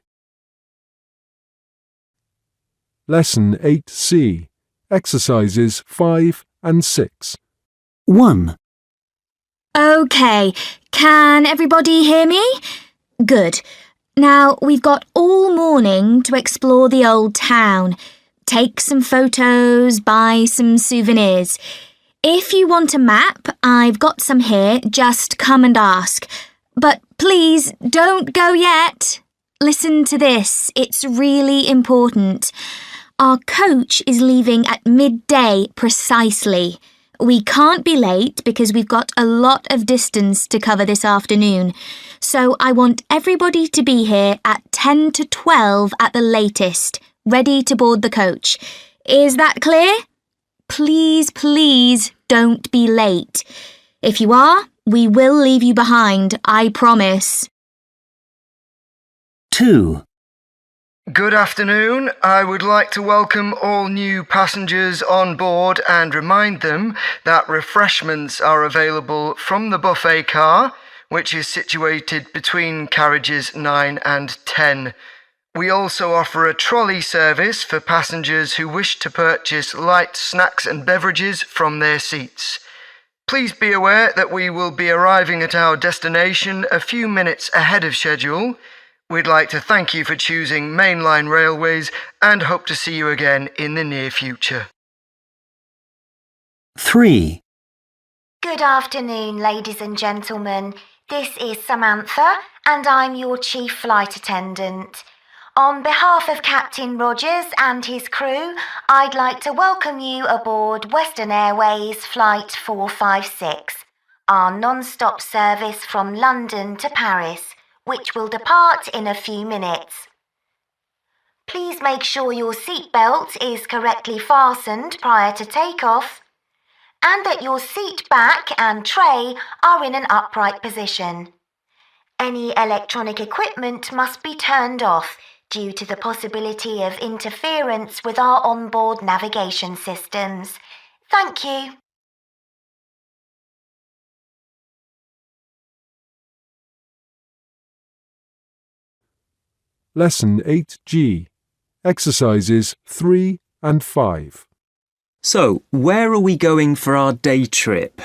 Lesson 8C, Exercises 5 and 6. 1. OK, can everybody hear me? Good. Now, we've got all morning to explore the old town, take some photos, buy some souvenirs. If you want a map, I've got some here, just come and ask. But please, don't go yet. Listen to this, it's really important. Our coach is leaving at midday precisely. We can't be late because we've got a lot of distance to cover this afternoon. So I want everybody to be here at 10 to 12 at the latest, ready to board the coach. Is that clear? Please, please don't be late. If you are, we will leave you behind, I promise. 2. Good afternoon. I would like to welcome all new passengers on board and remind them that refreshments are available from the buffet car, which is situated between carriages 9 and 10. We also offer a trolley service for passengers who wish to purchase light snacks and beverages from their seats. Please be aware that we will be arriving at our destination a few minutes ahead of schedule. We'd like to thank you for choosing mainline railways and hope to see you again in the near future. 3. Good afternoon, ladies and gentlemen. This is Samantha, and I'm your chief flight attendant. On behalf of Captain Rogers and his crew, I'd like to welcome you aboard Western Airways Flight 456, our non-stop service from London to Paris, which will depart in a few minutes. Please make sure your seatbelt is correctly fastened prior to takeoff, and that your seat back and tray are in an upright position. Any electronic equipment must be turned off due to the possibility of interference with our onboard navigation systems. Thank you. Lesson 8G, Exercises 3 and 5. So, where are we going for our day trip?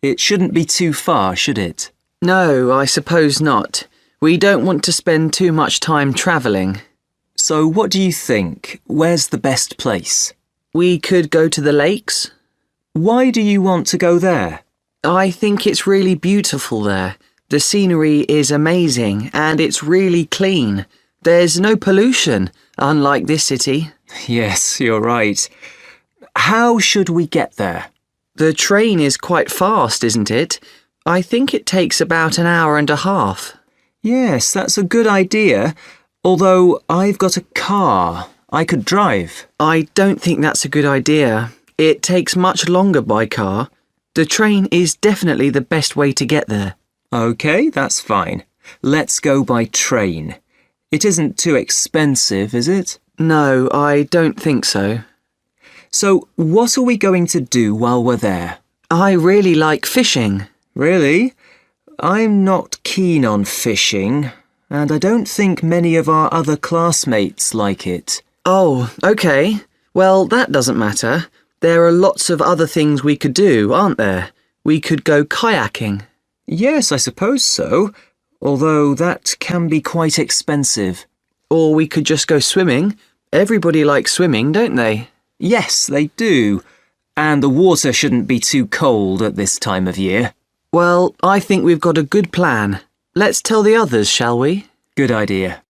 It shouldn't be too far, should it? No, I suppose not. We don't want to spend too much time travelling. So what do you think? Where's the best place? We could go to the lakes. Why do you want to go there? I think it's really beautiful there. The scenery is amazing and it's really clean. There's no pollution, unlike this city. Yes, you're right. How should we get there? The train is quite fast, isn't it? I think it takes about an hour and a half. Yes, that's a good idea. Although I've got a car, I could drive. I don't think that's a good idea. It takes much longer by car. The train is definitely the best way to get there. OK, that's fine. Let's go by train. It isn't too expensive, is it? No, I don't think so. So, what are we going to do while we're there? I really like fishing. Really? I'm not keen on fishing, and I don't think many of our other classmates like it. Oh, OK. Well, that doesn't matter. There are lots of other things we could do, aren't there? We could go kayaking. Yes, I suppose so, although that can be quite expensive. Or we could just go swimming. Everybody likes swimming, don't they? Yes, they do. And the water shouldn't be too cold at this time of year. Well, I think we've got a good plan. Let's tell the others, shall we? Good idea.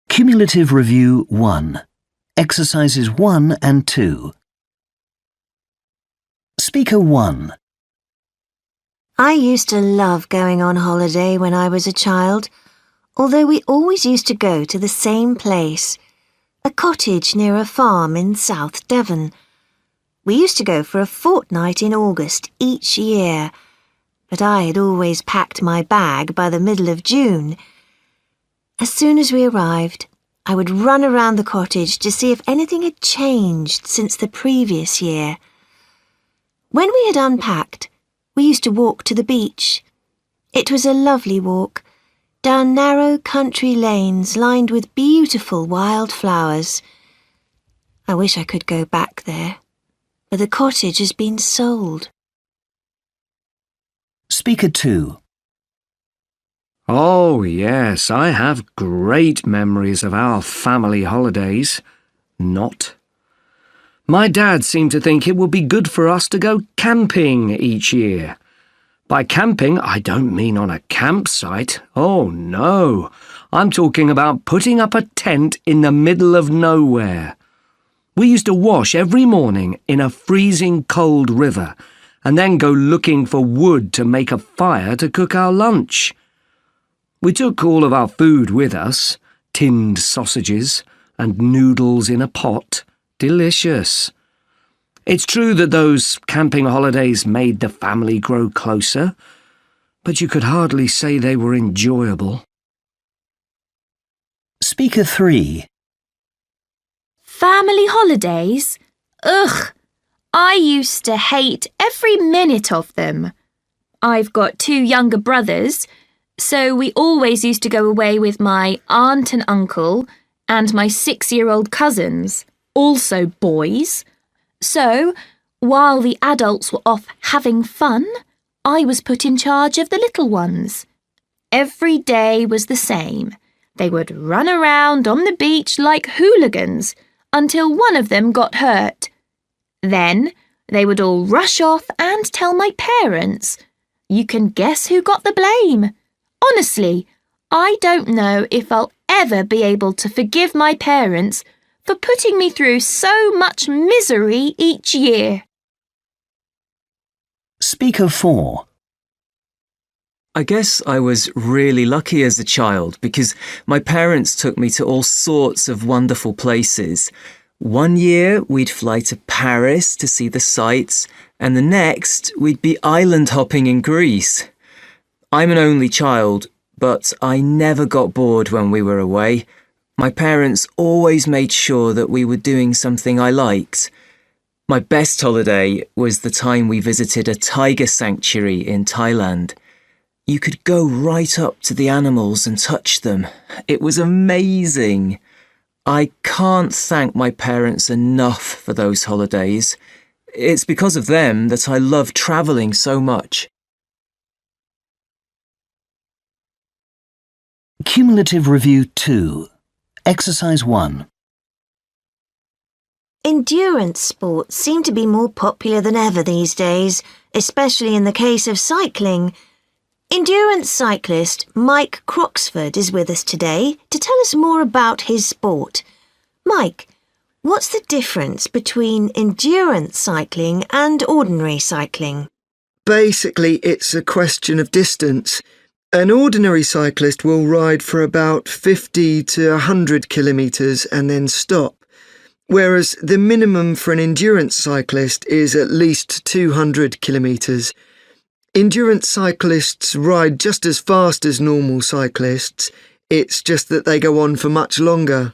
Cumulative Review 1. Exercises 1 and 2. Speaker 1. I used to love going on holiday when I was a child, although we always used to go to the same place, a cottage near a farm in South Devon. We used to go for a fortnight in August each year, but I had always packed my bag by the middle of June. As soon as we arrived, I would run around the cottage to see if anything had changed since the previous year. When we had unpacked, we used to walk to the beach. It was a lovely walk, down narrow country lanes lined with beautiful wild flowers. I wish I could go back there, but the cottage has been sold. Speaker 2. Oh, yes, I have great memories of our family holidays. Not. My dad seemed to think it would be good for us to go camping each year. By camping, I don't mean on a campsite. Oh, no. I'm talking about putting up a tent in the middle of nowhere. We used to wash every morning in a freezing cold river and then go looking for wood to make a fire to cook our lunch. We took all of our food with us, tinned sausages and noodles in a pot. Delicious. It's true that those camping holidays made the family grow closer, but you could hardly say they were enjoyable. Speaker 3. Family holidays? Ugh! I used to hate every minute of them. I've got 2 younger brothers, so we always used to go away with my aunt and uncle and my 6-year-old cousins, also boys. So, while the adults were off having fun, I was put in charge of the little ones. Every day was the same. They would run around on the beach like hooligans until one of them got hurt. Then they would all rush off and tell my parents. You can guess who got the blame. Honestly, I don't know if I'll ever be able to forgive my parents for putting me through so much misery each year. Speaker 4. I guess I was really lucky as a child because my parents took me to all sorts of wonderful places. One year we'd fly to Paris to see the sights, and the next we'd be island hopping in Greece. I'm an only child, but I never got bored when we were away. My parents always made sure that we were doing something I liked. My best holiday was the time we visited a tiger sanctuary in Thailand. You could go right up to the animals and touch them. It was amazing. I can't thank my parents enough for those holidays. It's because of them that I love travelling so much. Cumulative Review 2. Exercise 1. Endurance sports seem to be more popular than ever these days, especially in the case of cycling. Endurance cyclist Mike Croxford is with us today to tell us more about his sport. Mike, what's the difference between endurance cycling and ordinary cycling? Basically, it's a question of distance. An ordinary cyclist will ride for about 50 to 100 kilometres and then stop, whereas the minimum for an endurance cyclist is at least 200 kilometres. Endurance cyclists ride just as fast as normal cyclists, it's just that they go on for much longer.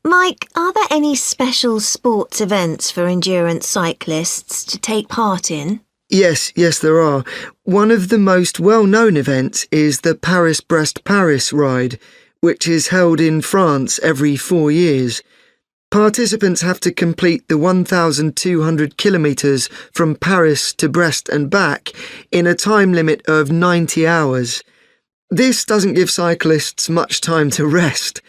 Mike, are there any special sports events for endurance cyclists to take part in? Yes, there are. One of the most well-known events is the Paris-Brest-Paris ride, which is held in France every 4 years. Participants have to complete the 1,200 kilometres from Paris to Brest and back in a time limit of 90 hours. This doesn't give cyclists much time to rest.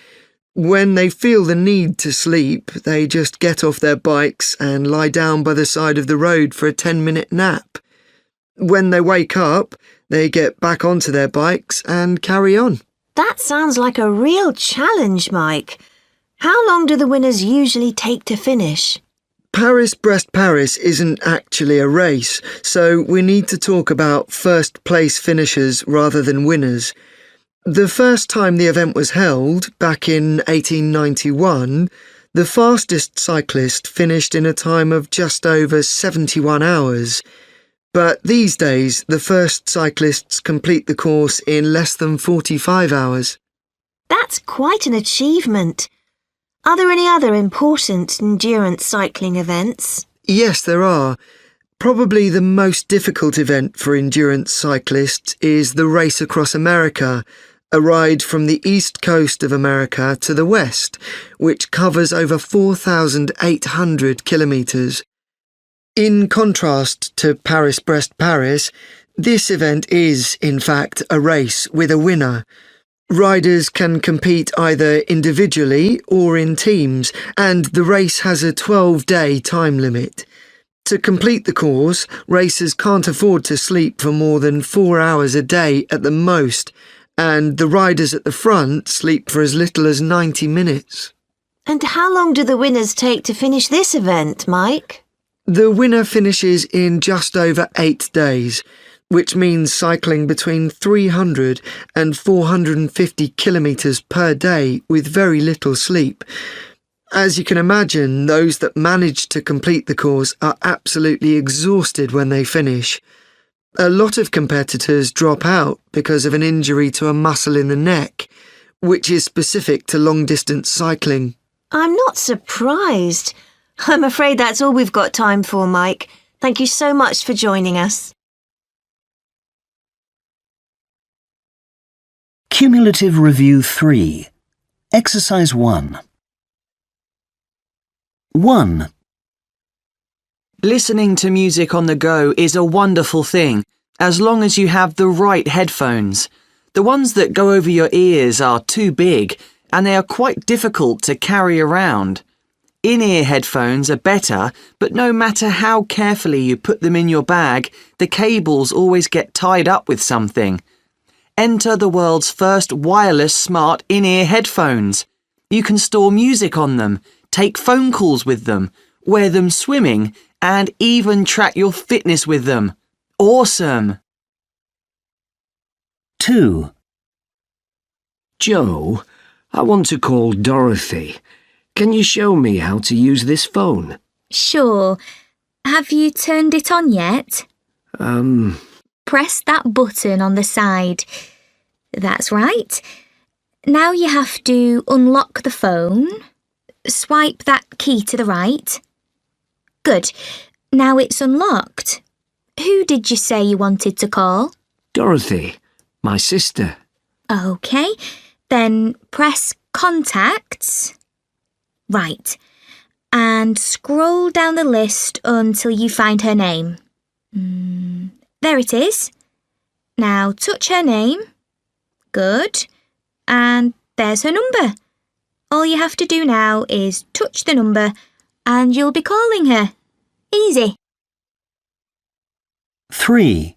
When they feel the need to sleep, they just get off their bikes and lie down by the side of the road for a 10-minute nap. When they wake up, they get back onto their bikes and carry on. That sounds like a real challenge, Mike. How long do the winners usually take to finish? Paris-Brest-Paris isn't actually a race, so we need to talk about first-place finishers rather than winners. The first time the event was held, back in 1891, the fastest cyclist finished in a time of just over 71 hours. But these days, the first cyclists complete the course in less than 45 hours. That's quite an achievement. Are there any other important endurance cycling events? Yes, there are. Probably the most difficult event for endurance cyclists is the Race Across America, a ride from the east coast of America to the west, which covers over 4,800 kilometres. In contrast to Paris-Brest-Paris, this event is, in fact, a race with a winner. Riders can compete either individually or in teams, and the race has a 12-day time limit. To complete the course, racers can't afford to sleep for more than 4 hours a day at the most, and the riders at the front sleep for as little as 90 minutes. And how long do the winners take to finish this event, Mike? The winner finishes in just over 8 days, which means cycling between 300 and 450 kilometres per day with very little sleep. As you can imagine, those that manage to complete the course are absolutely exhausted when they finish. A lot of competitors drop out because of an injury to a muscle in the neck, which is specific to long-distance cycling. I'm not surprised. I'm afraid that's all we've got time for, Mike. Thank you so much for joining us. Cumulative Review 3. Exercise 1. 1. Listening to music on the go is a wonderful thing, as long as you have the right headphones. The ones that go over your ears are too big, and they are quite difficult to carry around. In-ear headphones are better, but no matter how carefully you put them in your bag, the cables always get tied up with something. Enter the world's first wireless smart in-ear headphones. You can store music on them, take phone calls with them, wear them swimming, and even track your fitness with them. Awesome! 2. Joe, I want to call Dorothy. Can you show me how to use this phone? Sure. Have you turned it on yet? Press that button on the side. That's right. Now you have to unlock the phone. Swipe that key to the right. Good. Now it's unlocked. Who did you say you wanted to call? Dorothy, my sister. OK. Then press Contacts. Right. And scroll down the list until you find her name. There it is. Now touch her name. Good. and there's her number. All you have to do now is touch the number and you'll be calling her. Easy. 3.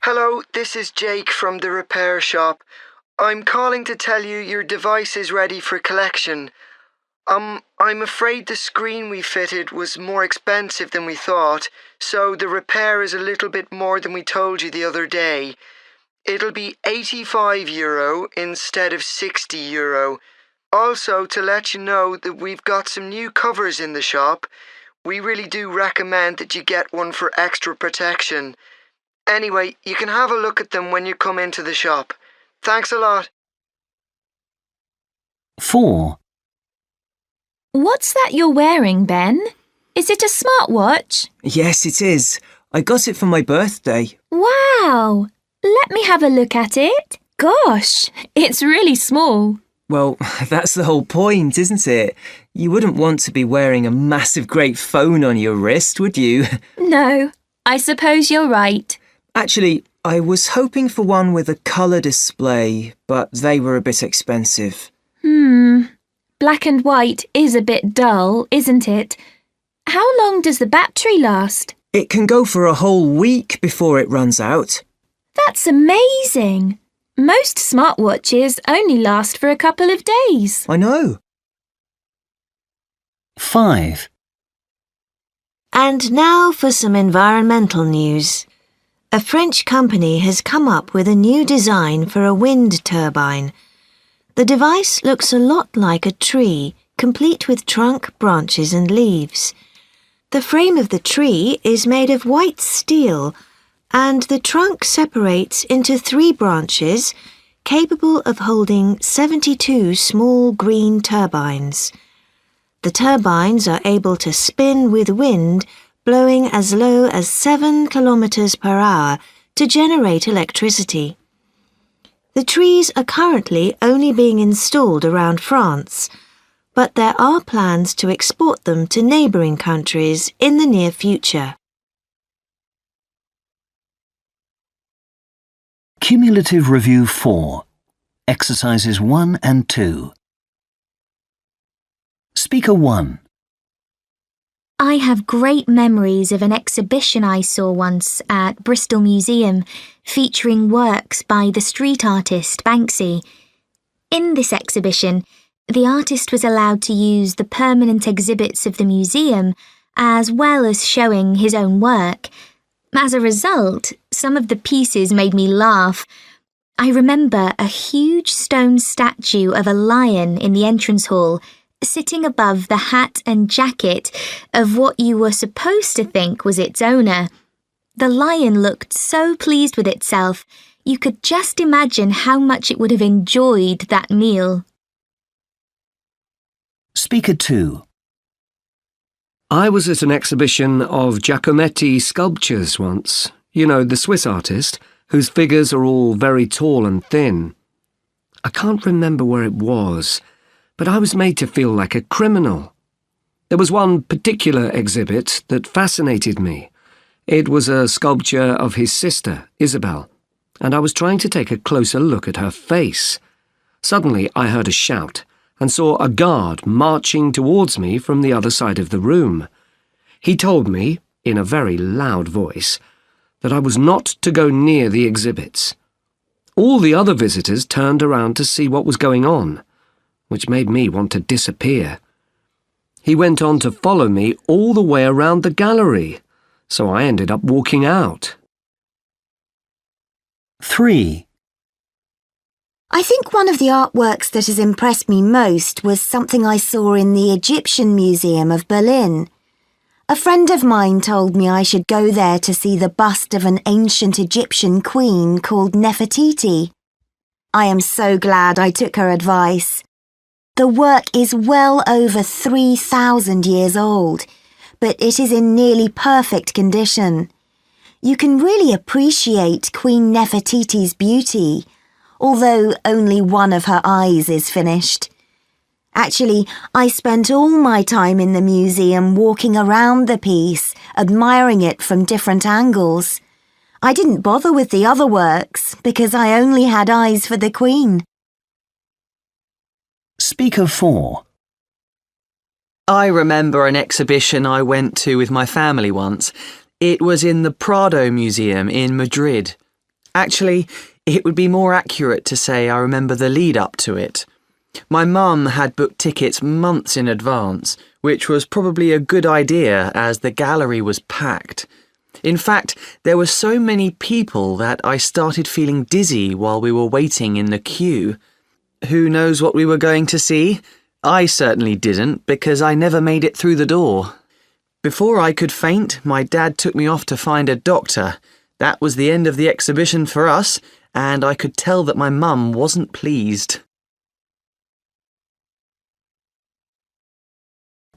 Hello, this is Jake from the repair shop. I'm calling to tell you your device is ready for collection. I'm afraid the screen we fitted was more expensive than we thought, so the repair is a little bit more than we told you the other day. It'll be €85 instead of €60. Also, to let you know that we've got some new covers in the shop. We really do recommend that you get one for extra protection. Anyway, you can have a look at them when you come into the shop. Thanks a lot. 4. What's that you're wearing, Ben? Is it a smartwatch? Yes, it is. I got it for my birthday. Wow! Let me have a look at it. Gosh, it's really small. Well, that's the whole point, isn't it? You wouldn't want to be wearing a massive great phone on your wrist, would you? No, I suppose you're right. Actually, I was hoping for one with a colour display, but they were a bit expensive. Black and white is a bit dull, isn't it? How long does the battery last? It can go for a whole week before it runs out. That's amazing. Most smartwatches only last for a couple of days. I know. 5. And now for some environmental news. A French company has come up with a new design for a wind turbine. The device looks a lot like a tree, complete with trunk, branches and leaves. The frame of the tree is made of white steel, and the trunk separates into 3 branches capable of holding 72 small green turbines. The turbines are able to spin with wind blowing as low as 7 kilometers per hour to generate electricity. The trees are currently only being installed around France, but there are plans to export them to neighbouring countries in the near future. Cumulative Review 4. Exercises 1 and 2. Speaker 1. I have great memories of an exhibition I saw once at Bristol Museum featuring works by the street artist Banksy. In this exhibition, the artist was allowed to use the permanent exhibits of the museum as well as showing his own work. As a result, some of the pieces made me laugh. I remember a huge stone statue of a lion in the entrance hall sitting above the hat and jacket of what you were supposed to think was its owner. The lion looked so pleased with itself, you could just imagine how much it would have enjoyed that meal. Speaker 2. I was at an exhibition of Giacometti sculptures once. You know, the Swiss artist, whose figures are all very tall and thin. I can't remember where it was, but I was made to feel like a criminal. There was one particular exhibit that fascinated me. It was a sculpture of his sister, Isabel, and I was trying to take a closer look at her face. Suddenly I heard a shout and saw a guard marching towards me from the other side of the room. He told me, in a very loud voice, that I was not to go near the exhibits. All the other visitors turned around to see what was going on, which made me want to disappear. He went on to follow me all the way around the gallery, so I ended up walking out. 3. I think one of the artworks that has impressed me most was something I saw in the Egyptian Museum of Berlin. A friend of mine told me I should go there to see the bust of an ancient Egyptian queen called Nefertiti. I am so glad I took her advice. The work is well over 3,000 years old, but it is in nearly perfect condition. You can really appreciate Queen Nefertiti's beauty, although only one of her eyes is finished. Actually, I spent all my time in the museum walking around the piece, admiring it from different angles. I didn't bother with the other works because I only had eyes for the Queen. Speaker 4. I remember an exhibition I went to with my family once. It was in the Prado Museum in Madrid. Actually, it would be more accurate to say I remember the lead up to it. My mum had booked tickets months in advance, which was probably a good idea as the gallery was packed. In fact, there were so many people that I started feeling dizzy while we were waiting in the queue. Who knows what we were going to see? I certainly didn't, because I never made it through the door. Before I could faint, my dad took me off to find a doctor. That was the end of the exhibition for us, and I could tell that my mum wasn't pleased.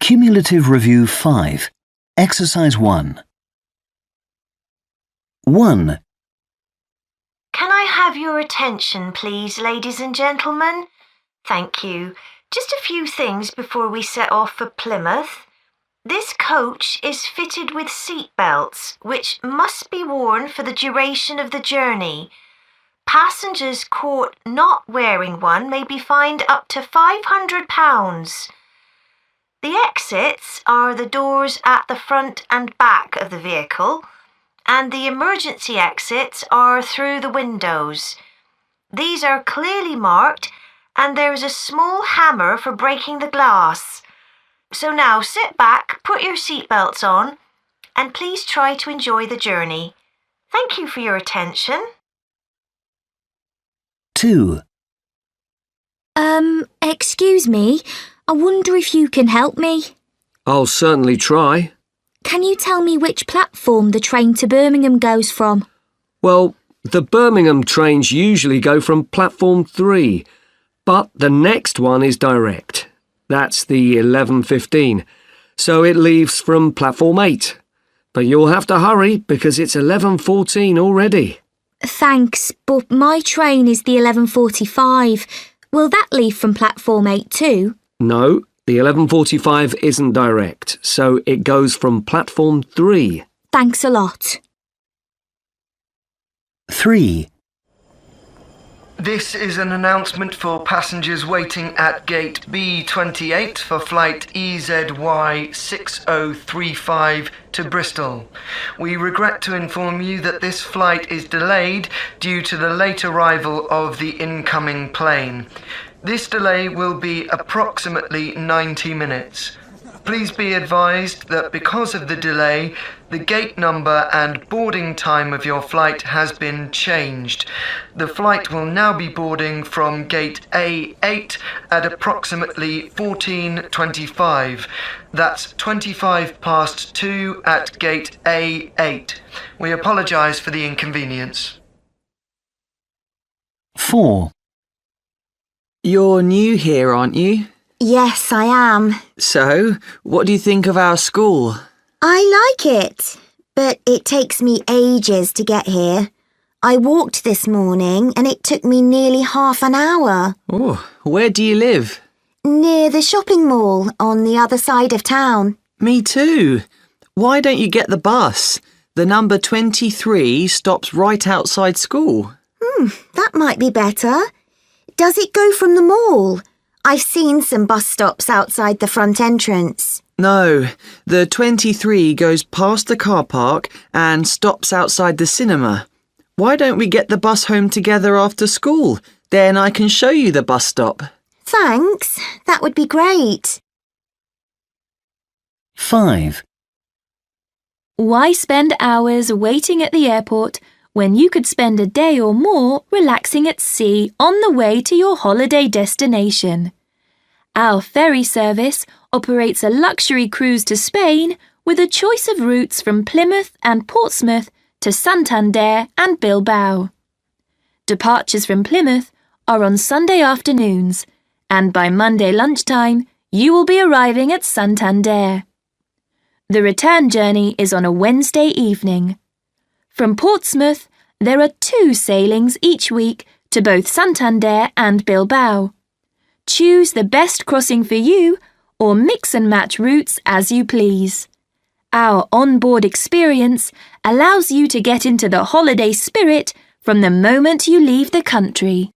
Cumulative Review 5. Exercise 1. 1. Can I have your attention, please, ladies and gentlemen? Thank you. Just a few things before we set off for Plymouth. This coach is fitted with seat belts, which must be worn for the duration of the journey. Passengers caught not wearing one may be fined up to £500. The exits are the doors at the front and back of the vehicle, and the emergency exits are through the windows. These are clearly marked, and there is a small hammer for breaking the glass. So now sit back, put your seatbelts on, and please try to enjoy the journey. Thank you for your attention. 2. Excuse me. I wonder if you can help me. I'll certainly try. Can you tell me which platform the train to Birmingham goes from? Well, the Birmingham trains usually go from platform 3, but the next one is direct. That's the 11:15, so it leaves from platform 8. But you'll have to hurry because it's 11:14 already. Thanks, but my train is the 11:45. Will that leave from platform 8 too? No, the 11:45 isn't direct, so it goes from platform 3. Thanks a lot. 3. This is an announcement for passengers waiting at gate B28 for flight EZY 6035 to Bristol. We regret to inform you that this flight is delayed due to the late arrival of the incoming plane. This delay will be approximately 90 minutes. Please be advised that because of the delay, the gate number and boarding time of your flight has been changed. The flight will now be boarding from gate A8 at approximately 14:25. That's 25 past 2 at gate A8. We apologise for the inconvenience. 4. You're new here, aren't you? Yes, I am. So, what do you think of our school? I like it, but it takes me ages to get here. I walked this morning and it took me nearly half an hour. Oh, where do you live? Near the shopping mall on the other side of town. Me too. Why don't you get the bus? The number 23 stops right outside school. That might be better. Does it go from the mall? I've seen some bus stops outside the front entrance. No, the 23 goes past the car park and stops outside the cinema. Why don't we get the bus home together after school? Then I can show you the bus stop. Thanks, that would be great. 5. Why spend hours waiting at the airport when you could spend a day or more relaxing at sea on the way to your holiday destination? Our ferry service operates a luxury cruise to Spain with a choice of routes from Plymouth and Portsmouth to Santander and Bilbao. Departures from Plymouth are on Sunday afternoons, and by Monday lunchtime, you will be arriving at Santander. The return journey is on a Wednesday evening. From Portsmouth, there are 2 sailings each week to both Santander and Bilbao. Choose the best crossing for you or mix and match routes as you please. Our onboard experience allows you to get into the holiday spirit from the moment you leave the country.